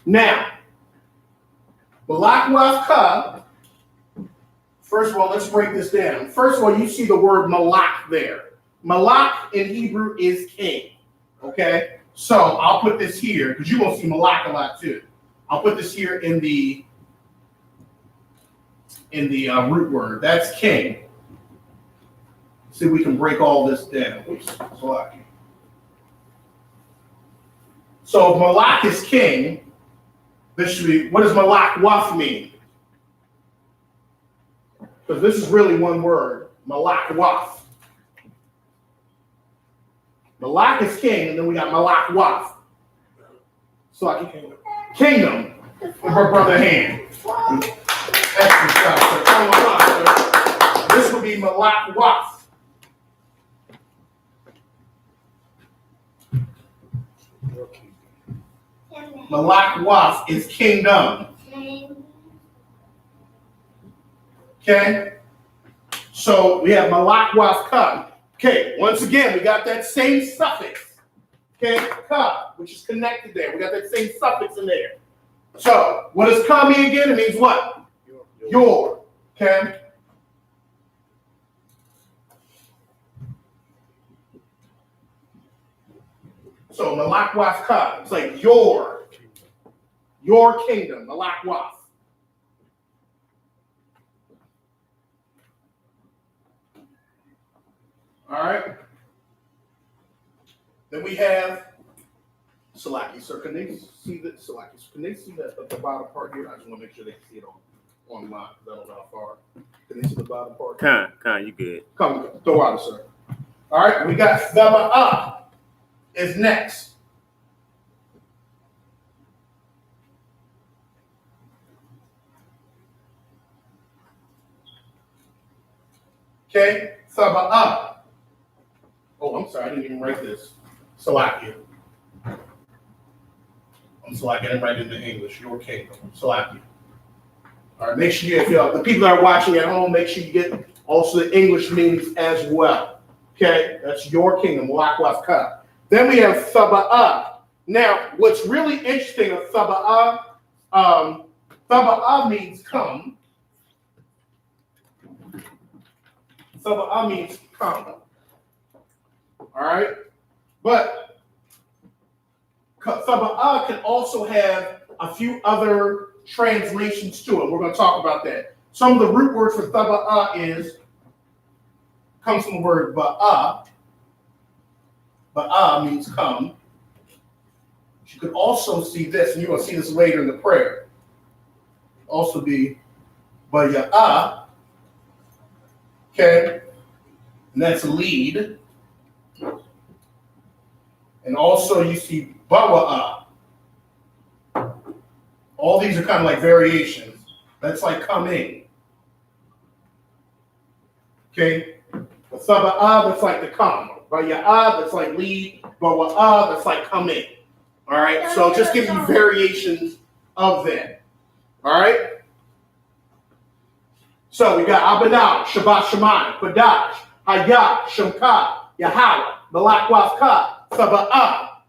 Speaker 2: Now, Malak Wafka, first of all, let's break this down. First of all, you see the word Malak there. Malak in Hebrew is king. Okay? So I'll put this here, because you're going to see Malak a lot too. I'll put this here in the root word. That's king. See if we can break all this down. Oops, so if Malak is king, this should be, what does Malak Waf mean? Because this is really one word, Malak Waf. Malak is king, and then we got Malak Waf. So I can kingdom with her brother hand. Excellent stuff, sir. Come on, sir. This would be Malak Waf. Malak Waf is kingdom. Okay? So we have Malak Waf Ka. Okay, once again, we got that same suffix. Okay, Ka, which is connected there. We got that same suffix in there. So what does Ka mean again? It means what? Your. Okay? So Malak Waf Ka. It's like your kingdom, Malak Waf. All right. Then we have Salaki. Sir, can they see that? Salaki. Can they see that at the bottom part here? I just want to make sure they can see it online because I don't know how far. Can they see the bottom part?
Speaker 3: Con, you good.
Speaker 2: Come, throw out, sir. All right. We got Gama is next. Okay, Saba'a. Oh, I'm sorry, I didn't even write this. Salakia. I'm Salakia, I didn't write it in English. Your kingdom. Salakia. All right, make sure you, if the people that are watching at home, make sure you get also the English meanings as well. Okay, that's your kingdom, Lakwafka. Then we have Saba'a. Now, what's really interesting of Saba'a, Saba'a means come. Saba'a means come. All right, but Saba'a can also have a few other translations to it. We're going to talk about that. Some of the root words for Saba'a comes from the word ba'a. Ba'a means come. You could also see this, and you're going to see this later in the prayer. Also be baya'a. Okay, and that's lead. And also you see bawa'a. All these are kind of like variations. That's like come in. Okay? But saba'a, that's like the come. Baya'a, that's like lead. Bawa'a, that's like come in. All right? So just giving you variations of that. All right? So we got Abinah, Shabbat Shemayim, Padash, Hayah, Shemka, Yahweh, Malakwafka, Saba'a.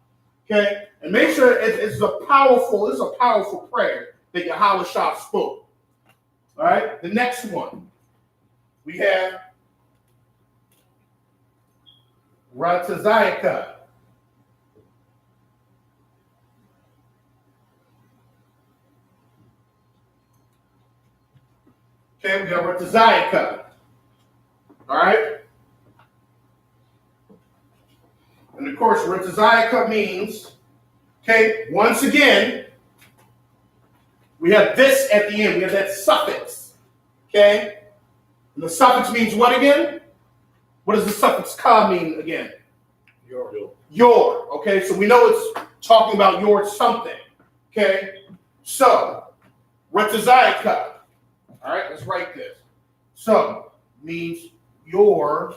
Speaker 2: Okay? And make sure it's a powerful prayer that Yahweh Shah spoke. All right? The next one, we have Ratazayaka. Okay, we got Ratazayaka. All right? And of course, Ratazayaka means, okay, once again, we have this at the end. We have that suffix. Okay? And the suffix means what again? What does the suffix ka mean again? Your. Okay, so we know it's talking about your something. Okay? So, Ratazayaka. All right, let's write this. So, means your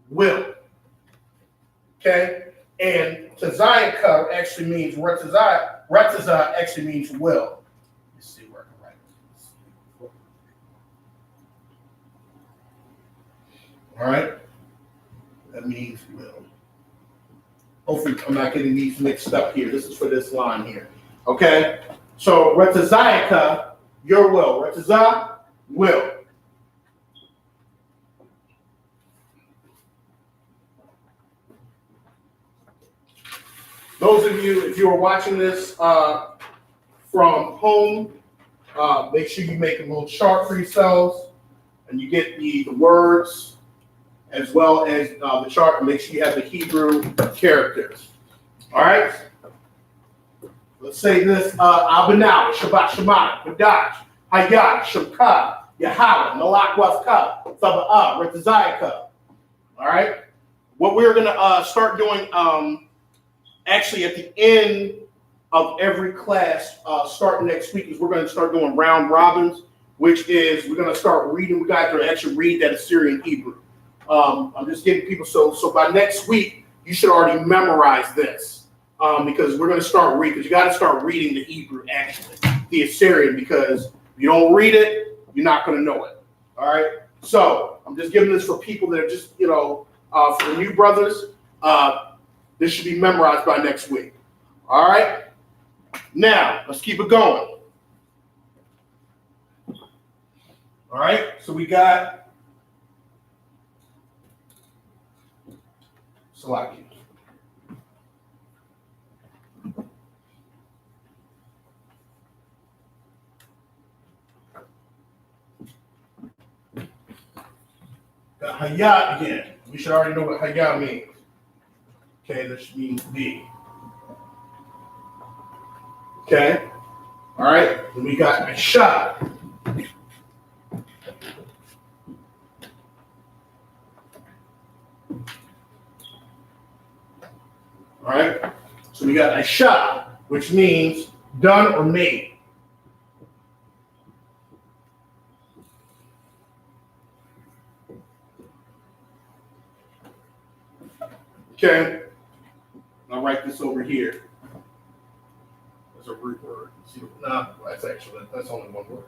Speaker 2: will. Okay? And Tazayaka actually means, Rataza actually means will. Let's see where I can write this. All right? That means will. Hopefully I'm not getting these mixed up here. This is for this line here. Okay? So Ratazayaka, your will. Rataza, will. Those of you, if you are watching this from home, make sure you make a little chart for yourselves and you get the words as well as the chart, and make sure you have the Hebrew characters. All right? Let's say this, Abinah, Shabbat Shemayim, Padash, Hayah, Shemka, Yahweh, Malakwafka, Saba'a, Ratazayaka. All right? What we're going to start doing actually at the end of every class starting next week is we're going to start doing round robins, which is we're going to start reading. We got to actually read that Assyrian Hebrew. I'm just giving people, so by next week, you should already memorize this because we're going to start reading, because you got to start reading the Hebrew, actually, the Assyrian, because if you don't read it, you're not going to know it. All right? So I'm just giving this for people that are just, for the new brothers, this should be memorized by next week. All right? Now, let's keep it going. All right? So we got Salaki. Got Hayat again. We should already know what Hayat means. Okay, this means be. Okay? All right? Then we got Aisha. All right? So we got Aisha, which means done or made. Okay? I'll write this over here. That's a root word. See, no, that's only one word.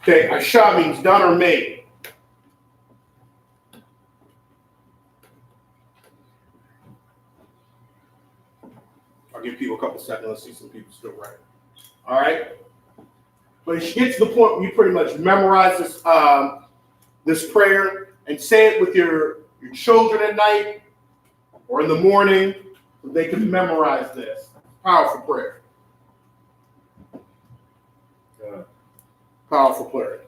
Speaker 2: Okay, Asha means done or made. I'll give people a couple seconds. Let's see some people still write. All right. But you get to the point where you pretty much memorize this prayer and say it with your children at night or in the morning so they can memorize this. Powerful prayer. Powerful prayer.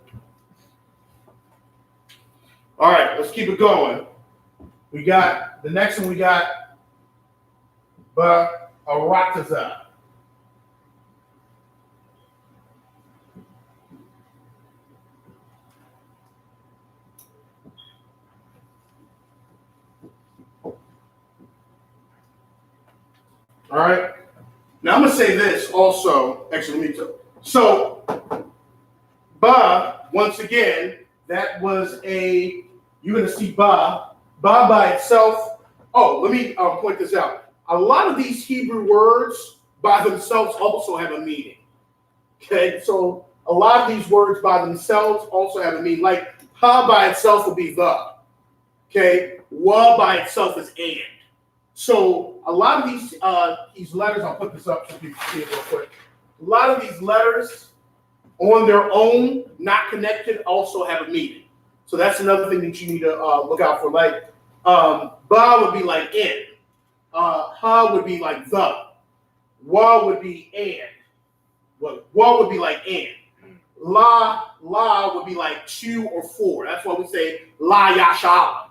Speaker 2: All right, let's keep it going. We got the next one. We got Ba'arataza. All right. Now I'm gonna say this also. Actually, let me tell. So, ba once again, that was a. You're gonna see ba by itself. Oh, let me point this out. A lot of these Hebrew words by themselves also have a meaning. Okay, so a lot of these words by themselves also have a meaning. Like ha by itself will be the. Okay, wa by itself is and. So a lot of these letters, I'll put this up so people can see it real quick. A lot of these letters on their own, not connected, also have a meaning. So that's another thing that you need to look out for. Like ba would be like in, ha would be like the, wa would be and, well, wa would be like and, la would be like to or for. That's why we say la yasha.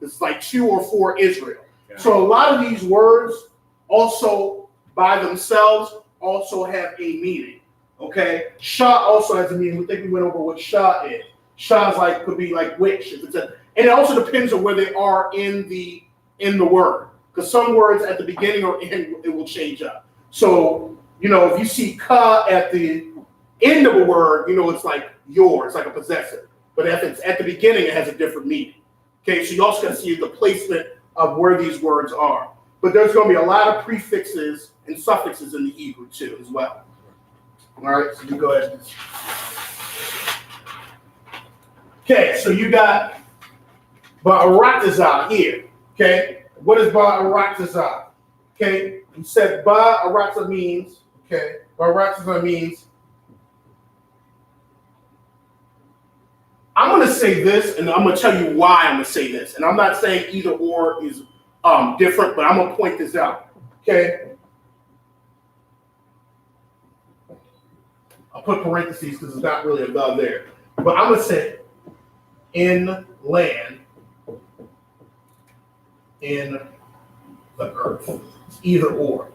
Speaker 2: It's like to or for Israel. So a lot of these words also by themselves also have a meaning. Okay, Shah also has a meaning. We think we went over what Shah is. Shah is like could be like which. If it's and it also depends on where they are in the word. Because some words at the beginning or end it will change up. So if you see ka at the end of a word, it's like your. It's like a possessive. But if it's at the beginning, it has a different meaning. Okay, so you also got to see the placement of where these words are. But there's going to be a lot of prefixes and suffixes in the Hebrew too as well. All right, so you go ahead. Okay, so you got Ba'arataza here. Okay, what is Ba'arataza? Okay, you said Ba'arataza means, Ba'arataza means, I'm going to say this, and I'm going to tell you why I'm going to say this. And I'm not saying either or is different, but I'm going to point this out. Okay? I'll put parentheses because it's not really a the there. But I'm going to say in land, in the earth. It's either or.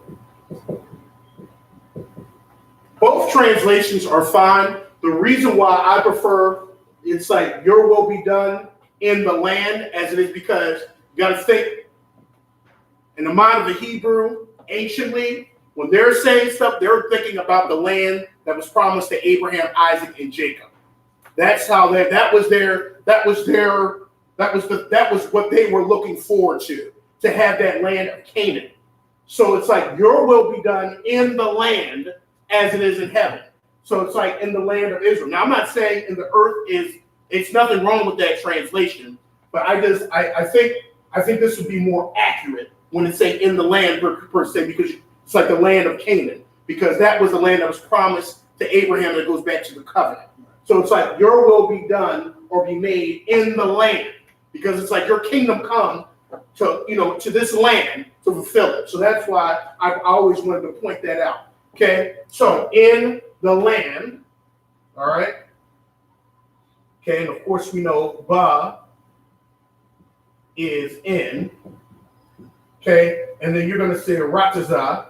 Speaker 2: Both translations are fine. The reason why I prefer it's like your will be done in the land as it is because you got to think in the mind of the Hebrew anciently, when they're saying stuff, they're thinking about the land that was promised to Abraham, Isaac, and Jacob. That's how that was what they were looking forward to have that land of Canaan. So it's like your will be done in the land as it is in heaven. So it's like in the land of Israel. Now I'm not saying in the earth it's nothing wrong with that translation, but I think this would be more accurate when it's say in the land per se, because it's like the land of Canaan, because that was the land that was promised to Abraham and it goes back to the covenant. So it's like your will be done or be made in the land, because it's like your kingdom come to this land to fulfill it. So that's why I always wanted to point that out. Okay, so in the land, all right. Okay, and of course we know ba is in. Okay, and then you're going to say rataza.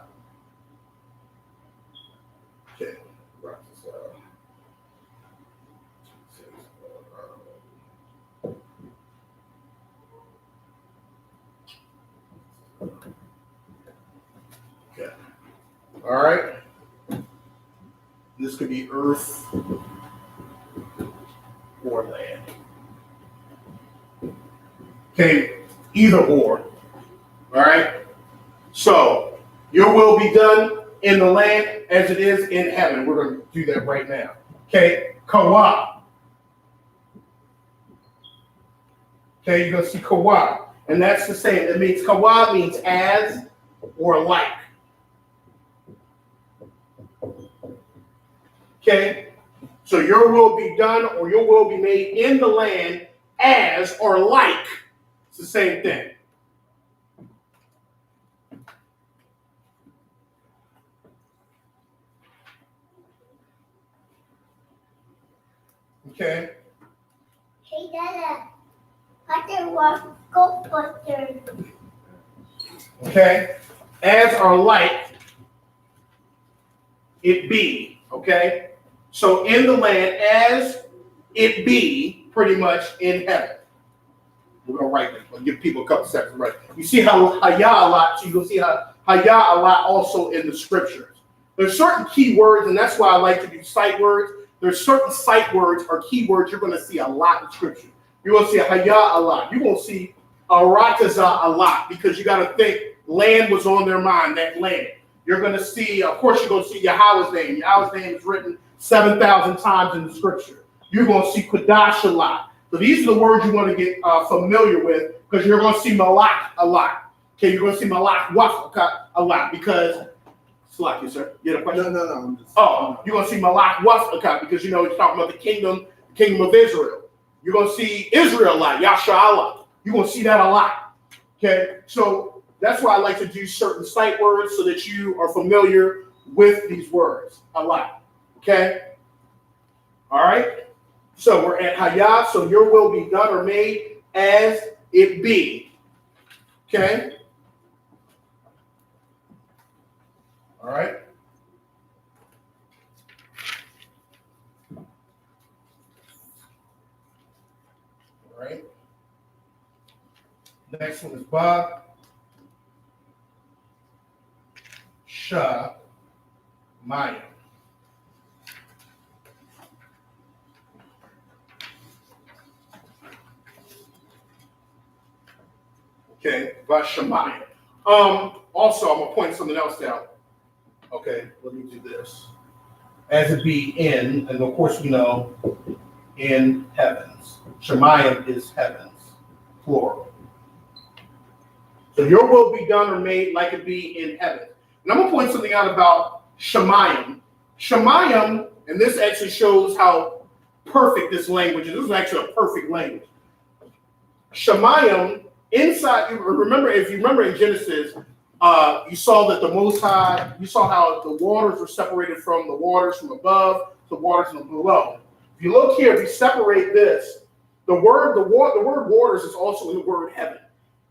Speaker 2: Okay, rataza. Okay, all right. This could be earth or land. Okay, either or. All right? So, your will be done in the land as it is in heaven. We're going to do that right now. Okay? Kawa. Okay, you're going to see kawa. And that's the same. It means kawa means as or like. Okay? So your will be done or your will be made in the land as or like. It's the same thing. Okay?
Speaker 5: Hey, Dada. I can walk Ghostbusters.
Speaker 2: Okay? As or like it be. Okay? So in the land as it be, pretty much in heaven. We're going to write it. We'll give people a couple seconds to write. You see how Haya a lot, so you'll see how Haya a lot also in the scriptures. There's certain key words, and that's why I like to do sight words. There's certain sight words or key words you're going to see a lot in scripture. You're going to see Haya a lot. You're going to see Arataza a lot because you got to think land was on their mind, that land. You're going to see, of course, you're going to see Yahweh's name. Yahweh's name is written 7,000 times in the scripture. You're going to see Kodash a lot. So these are the words you want to get familiar with because you're going to see Malak a lot. Okay, you're going to see Malak Wafaka a lot because, slack you, sir. You had a question?
Speaker 1: No. I'm just,
Speaker 2: You're going to see Malak Wafaka because you know he's talking about the kingdom of Israel. You're going to see Israel a lot, Yasha Allah. You're going to see that a lot. Okay, so that's why I like to do certain sight words so that you are familiar with these words a lot. Okay? All right? So we're at Haya, so your will be done or made as it be. Okay? All right? All right. Next one is Ba, Sha, Maya. Okay, Vashamaya. Also, I'm gonna point something else out. Okay, let me do this. As it be in, and of course we know, in heavens. Shemayim is heavens, plural. So your will be done or made like it be in heaven. And I'm gonna point something out about Shemayim. Shemayim, and this actually shows how perfect this language is. This is actually a perfect language. Shemayim, inside, if you remember in Genesis, you saw that the Most High, you saw how the waters were separated from the waters from above, the waters from below. If you look here, if you separate this, the word waters is also in the word heaven.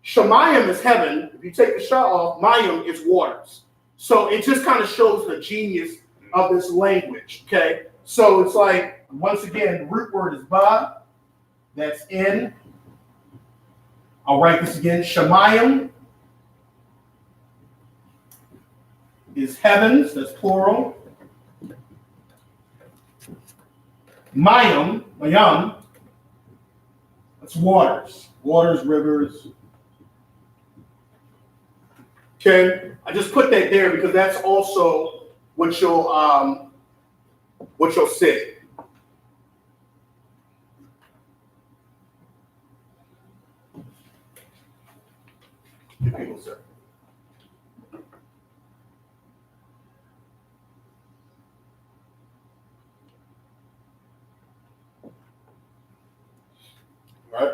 Speaker 2: Shemayim is heaven. If you take the shah off, Mayim is waters. So it just kind of shows the genius of this language. Okay, so it's like once again, the root word is ba, that's in. I'll write this again. Shemayim is heavens, that's plural. Mayim, that's waters, rivers. Okay, I just put that there because that's also what you'll see. Give me a second. All right.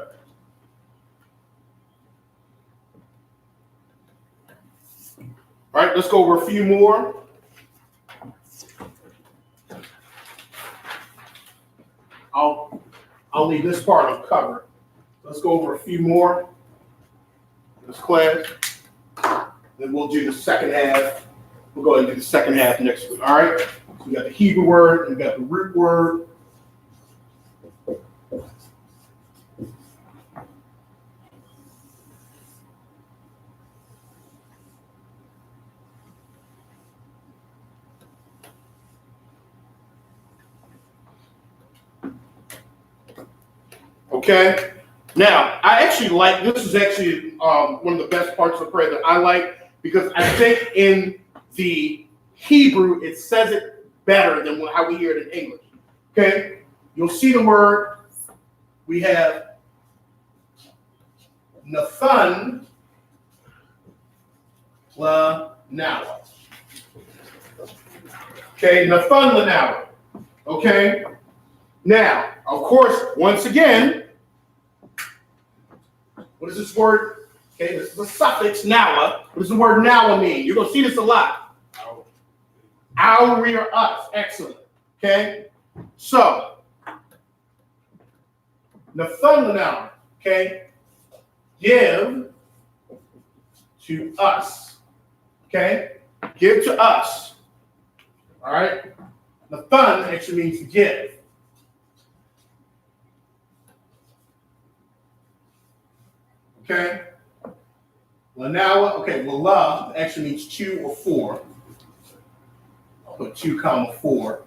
Speaker 2: All right, let's go over a few more. I'll leave this part uncovered. Let's go over a few more in this class. Then we'll do the second half. We'll go ahead and do the second half next week. All right. So we got the Hebrew word, we got the root word. Okay. Now, I actually like, this is actually one of the best parts of prayer that I like, because I think in the Hebrew, it says it better than how we hear it in English. Okay? You'll see the word, we have Nathan Lanawa. Okay, Nathan Lanawa. Okay? Now, of course, once again, what is this word? Okay, this is the suffix nawa. What does the word nawa mean? You're going to see this a lot. Our, we, or us. Excellent. Okay? So, Nathan Lanawa. Okay? Give to us. Okay? Give to us. All right? Nathan actually means to give. Okay? Lanawa, okay, Lala actually means 2 or 4. I'll put 2, 4.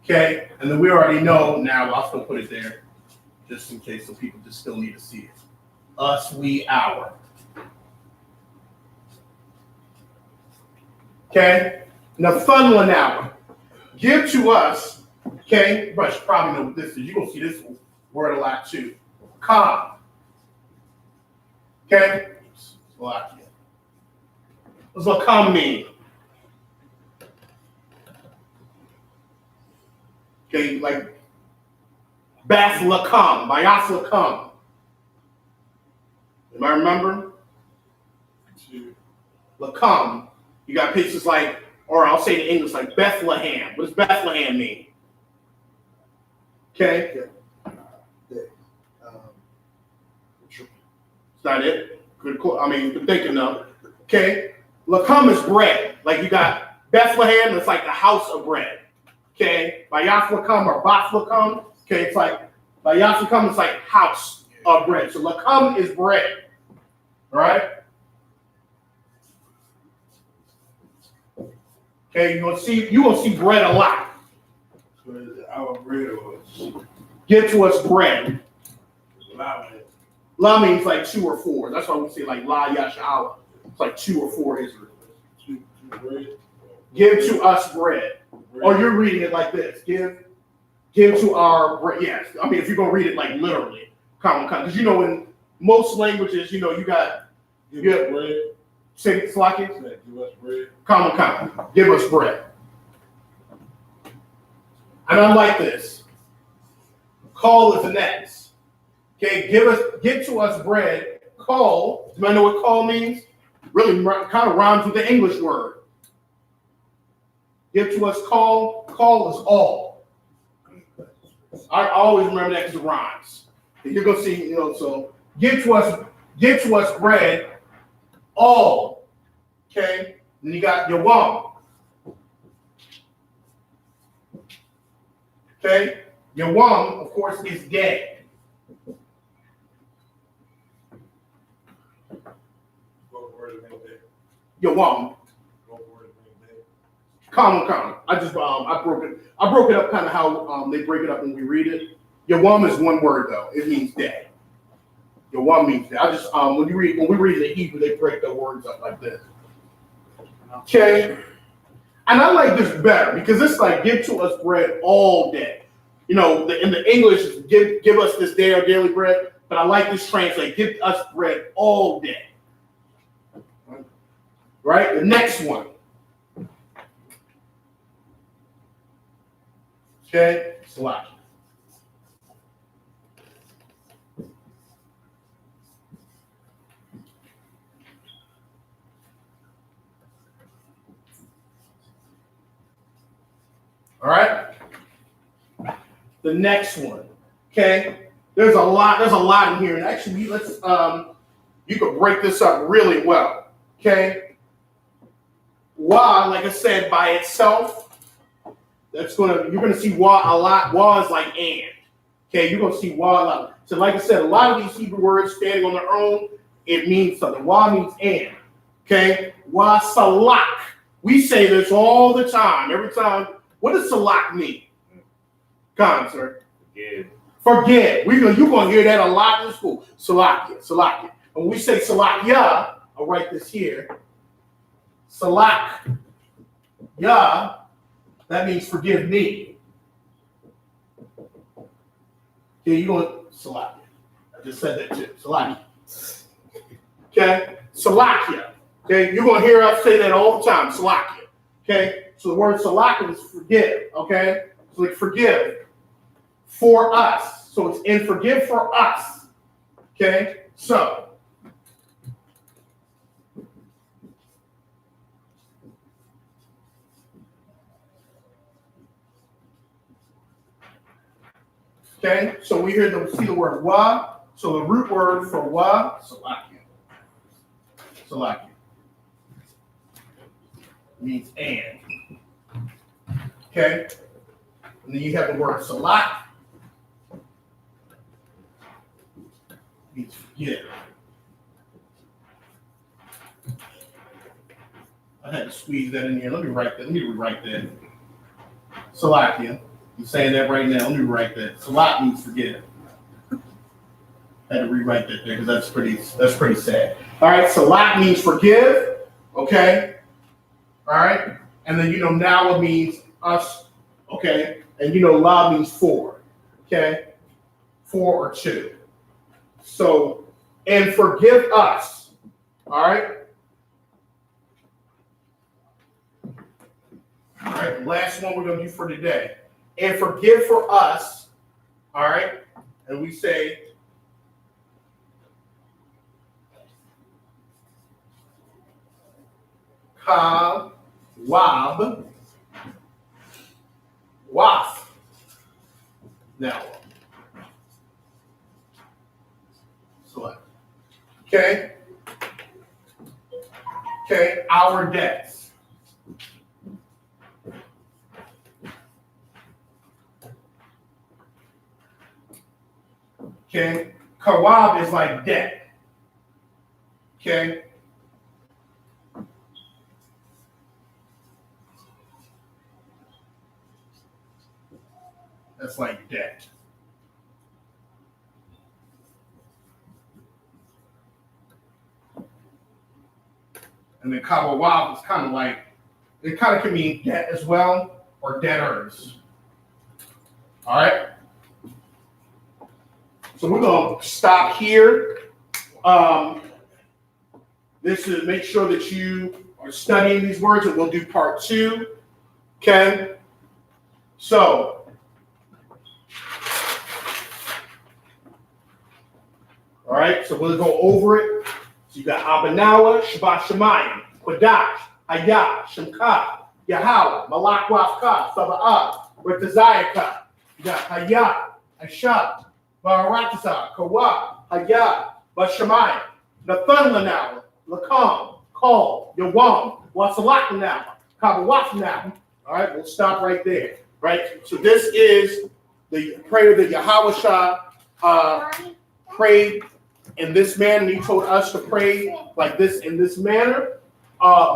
Speaker 2: Okay? And then we already know now, I'll still put it there, just in case some people just still need to see it. Us, we, our. Okay? Now, fun Lanawa. Give to us, okay? You probably know what this is. You're going to see this word a lot too. Come. Okay? Slovakia. What does come mean? Okay, like Bath Lakam, Bayas Lakam. Anybody remember? Lakam. You got places like, or I'll say it in English, like Bethlehem. What does Bethlehem mean? Okay? It's not it. Good. Good thinking of. Okay. Lakam is bread. Like you got Bethlehem, it's like the house of bread. Okay. Bayas Lakam or Bath Lakam. Okay. It's like Bayas Lakam is like house of bread. So Lakam is bread. All right. Okay. You gonna see bread a lot.
Speaker 4: So our bread was.
Speaker 2: Give to us bread. La means like 2 or 4. That's why we say like La Yasha'Allah. It's like 2 or 4 Israel. Give to us bread. Or you're reading it like this. Give to our bread. Yes. If you're going to read it like literally. Because in most languages, you got.
Speaker 4: Give us bread.
Speaker 2: Say it, Slaki.
Speaker 4: Give us bread.
Speaker 2: Come. Give us bread. And I like this. Call is the next. Okay, give to us bread. Call. Do you know what call means? Really kind of rhymes with the English word. Give to us call. Call is all. I always remember that because it rhymes. And you're gonna see, so give to us bread. All. Okay. Then you got your wom. Okay. Your wom, of course, is dead. Your wom. Come. I just I broke it up kind of how they break it up when we read it. Your wom is one word though. It means dead. Your wom means dead. I just when we read the Hebrew, they break the words up like this. Okay. And I like this better because it's like give to us bread all day. In the English, give us this day our daily bread. But I like this translate, give us bread all day. Right? The next one. Okay? Slack. All right? The next one. Okay? There's a lot in here. And actually, let's you could break this up really well. Okay? Wa, like I said, by itself, you're gonna see wa a lot. Wa is like and. Okay, you're gonna see wa a lot. So, like I said, a lot of these Hebrew words standing on their own, it means something. Wa means and. Okay, wa salak. We say this all the time. Every time. What does salak mean? Come on, sir.
Speaker 3: Forgive.
Speaker 2: Forgive. You're going to hear that a lot in school. Salakia, Salakia. And when we say Salakia, I'll write this here. Salak, Ya, that means forgive me. Okay, you're going to Salakia. I just said that too. Salakia. Okay, Salakia. Okay, you're going to hear us say that all the time. Salakia. Okay, so the word Salakia is forgive. Okay, so like forgive for us. So it's in forgive for us. Okay, so. Okay, so we see the word wa. So the root word for wa, Salakia. Salakia. Means and. Okay, and then you have the word salak. Means forgive. I had to squeeze that in here. Let me write that. Let me rewrite that. Salakia. I'm saying that right now. Let me write that. Salat means forgive. I had to rewrite that there because that's pretty sad. All right, salat means forgive. Okay. All right. And then nawa means us. Okay. And la means for. Okay. For or to. So, and forgive us. All right. All right. Last one we're going to do for today. And forgive for us, all right? And we say, Ka, Wab, Waf. Now, select. Okay? Okay, our debts. Okay, Kawab is like debt. Okay. That's like debt. And then Kawab is kind of like, it kind of can mean debt as well, or debtors. All right. So we're going to stop here. This is make sure that you are studying these words, and we'll do part 2. Okay? So, all right, so we'll go over it. So you got Abanawa, Shabbat Shemayim, Kodash, Hayah, Shemka, Yahweh, Malak Wafka, Saba'ah, Retazayaka. You got Hayah, Ashab, Baratasa, Kawa, Hayah, Bashamayim, Nathan Lanawa, Lakam, Call, Yawam, Wasalak Lanawa, Kabawat Lanawa. All right, we'll stop right there. Right? So this is the prayer that Yahweh Shah prayed in this manner. He told us to pray like this in this manner.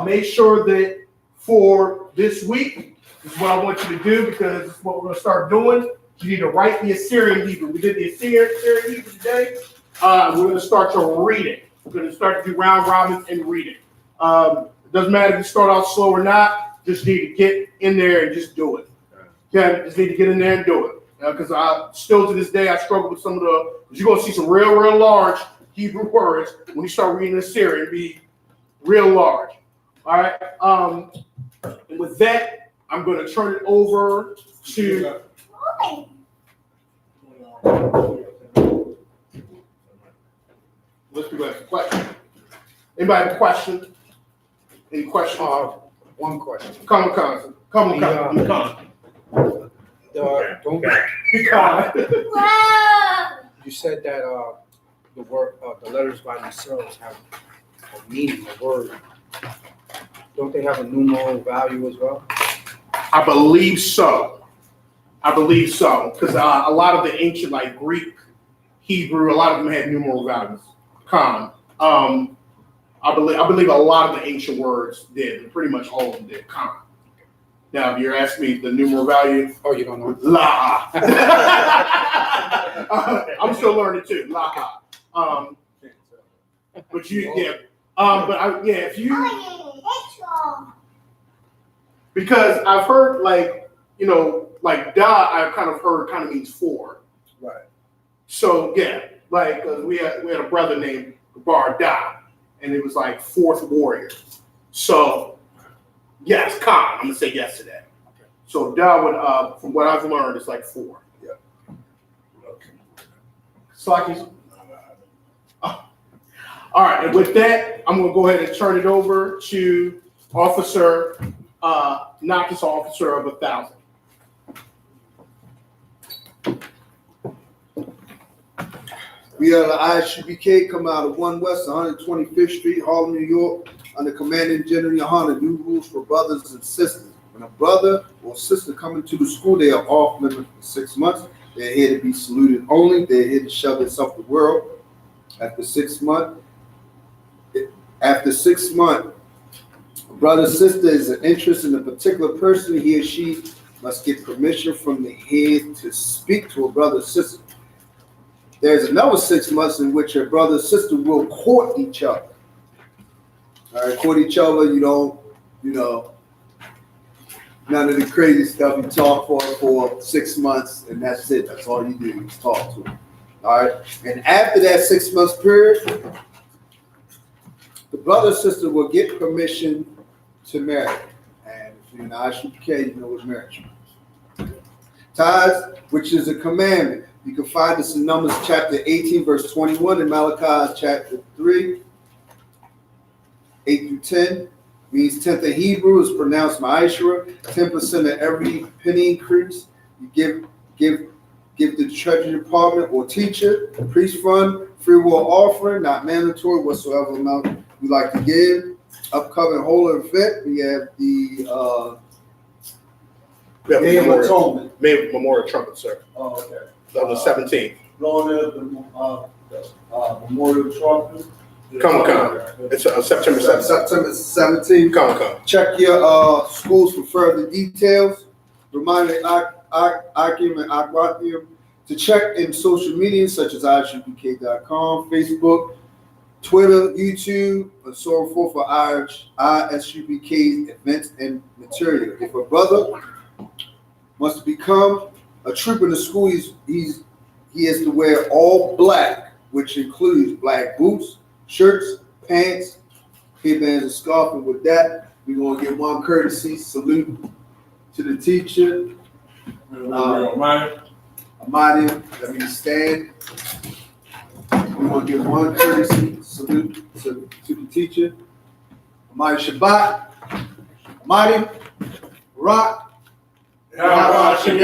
Speaker 2: Make sure that for this week, this is what I want you to do because this is what we're going to start doing. You need to write the Assyrian Hebrew. We did the Assyrian Hebrew today. We're going to start to read it. We're going to start to do round robins and read it. It doesn't matter if you start out slow or not. Just need to get in there and just do it. Okay, just need to get in there and do it. Because I still to this day I struggle with some of the. You're going to see some real large Hebrew words when you start reading Assyrian. Be real large. All right. And with that, I'm going to turn it over to. Let's people have a question. Anybody have a question? Any questions?
Speaker 6: One question.
Speaker 2: Come on.
Speaker 6: Don't
Speaker 5: Wow!
Speaker 6: you said that the word the letters by themselves have a meaning, a word. Don't they have a numeral value as well?
Speaker 2: I believe so. Because a lot of the ancient, like Greek, Hebrew, a lot of them had numeral values. I believe a lot of the ancient words did. Pretty much all of them did. Now, if you're asking me the numeral value,
Speaker 6: Oh, you don't know?
Speaker 2: la. I'm still learning too. Laha. But yeah. If you, because I've heard like da, I've kind of heard kind of means four.
Speaker 1: Right.
Speaker 2: So yeah, like we had a brother named Bar Da, and it was like fourth warrior. So yes, Khan, I'm gonna say yes to that. So da would from what I've learned, it's like four.
Speaker 1: Yeah.
Speaker 2: Slackies. All right, and with that, I'm gonna go ahead and turn it over to Officer, Noctis Officer of 1,000.
Speaker 1: We are the ISUPK, come out of 1 West 125th Street, Harlem, New York, under Commanding General Yohana, new rules for brothers and sisters. When a brother or sister come into the school, they are off limits for 6 months. They're here to be saluted only. They're here to show themselves the world. After 6 months, a brother or sister is an interest in a particular person, he or she must get permission from the head to speak to a brother or sister. There's another 6 months in which a brother or sister will court each other. All right, court each other, you don't, none of the crazy stuff. You talk for 6 months and that's it. That's all you do, you talk to them. All right, and after that 6 months period, the brother or sister will get permission to marry. And if you're in the ISUPK, you know what marriage is. Tithes, which is a commandment. You can find this in Numbers chapter 18, verse 21, and Malachi chapter 3, 8 through 10. Means 10th in Hebrew is pronounced ma'ashra. 10% of every penny increase you give the treasury department or teacher, priest fund, free will offering, not mandatory, whatsoever amount you like to give. Upcoming whole event, we have the Day of Atonement.
Speaker 2: Memorial Trumpet, sir.
Speaker 1: Oh, okay.
Speaker 2: On the 17th.
Speaker 1: Blowing the Memorial Trumpet.
Speaker 2: Come. It's September 7th.
Speaker 1: September 17th.
Speaker 2: Come.
Speaker 1: Check your schools for further details. Reminder Akim and Akwatium to check in social media such as ISUPK.com, Facebook, Twitter, YouTube, and so forth for ISUPK events and material. If a brother wants to become a trooper in the school, he has to wear all black, which includes black boots, shirts, pants, headbands, and scarf. And with that, we're going to give one courtesy salute to the teacher. Amadi, let me stand. We're going to give one courtesy salute to the teacher. Amadi Shabbat. Amadi, Rock.
Speaker 2: Yahabah Shem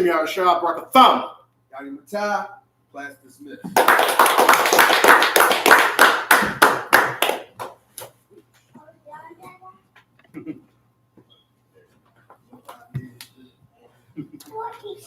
Speaker 2: Yahshua Barakatham.
Speaker 1: Yadi Matai, class dismissed.
Speaker 5: What is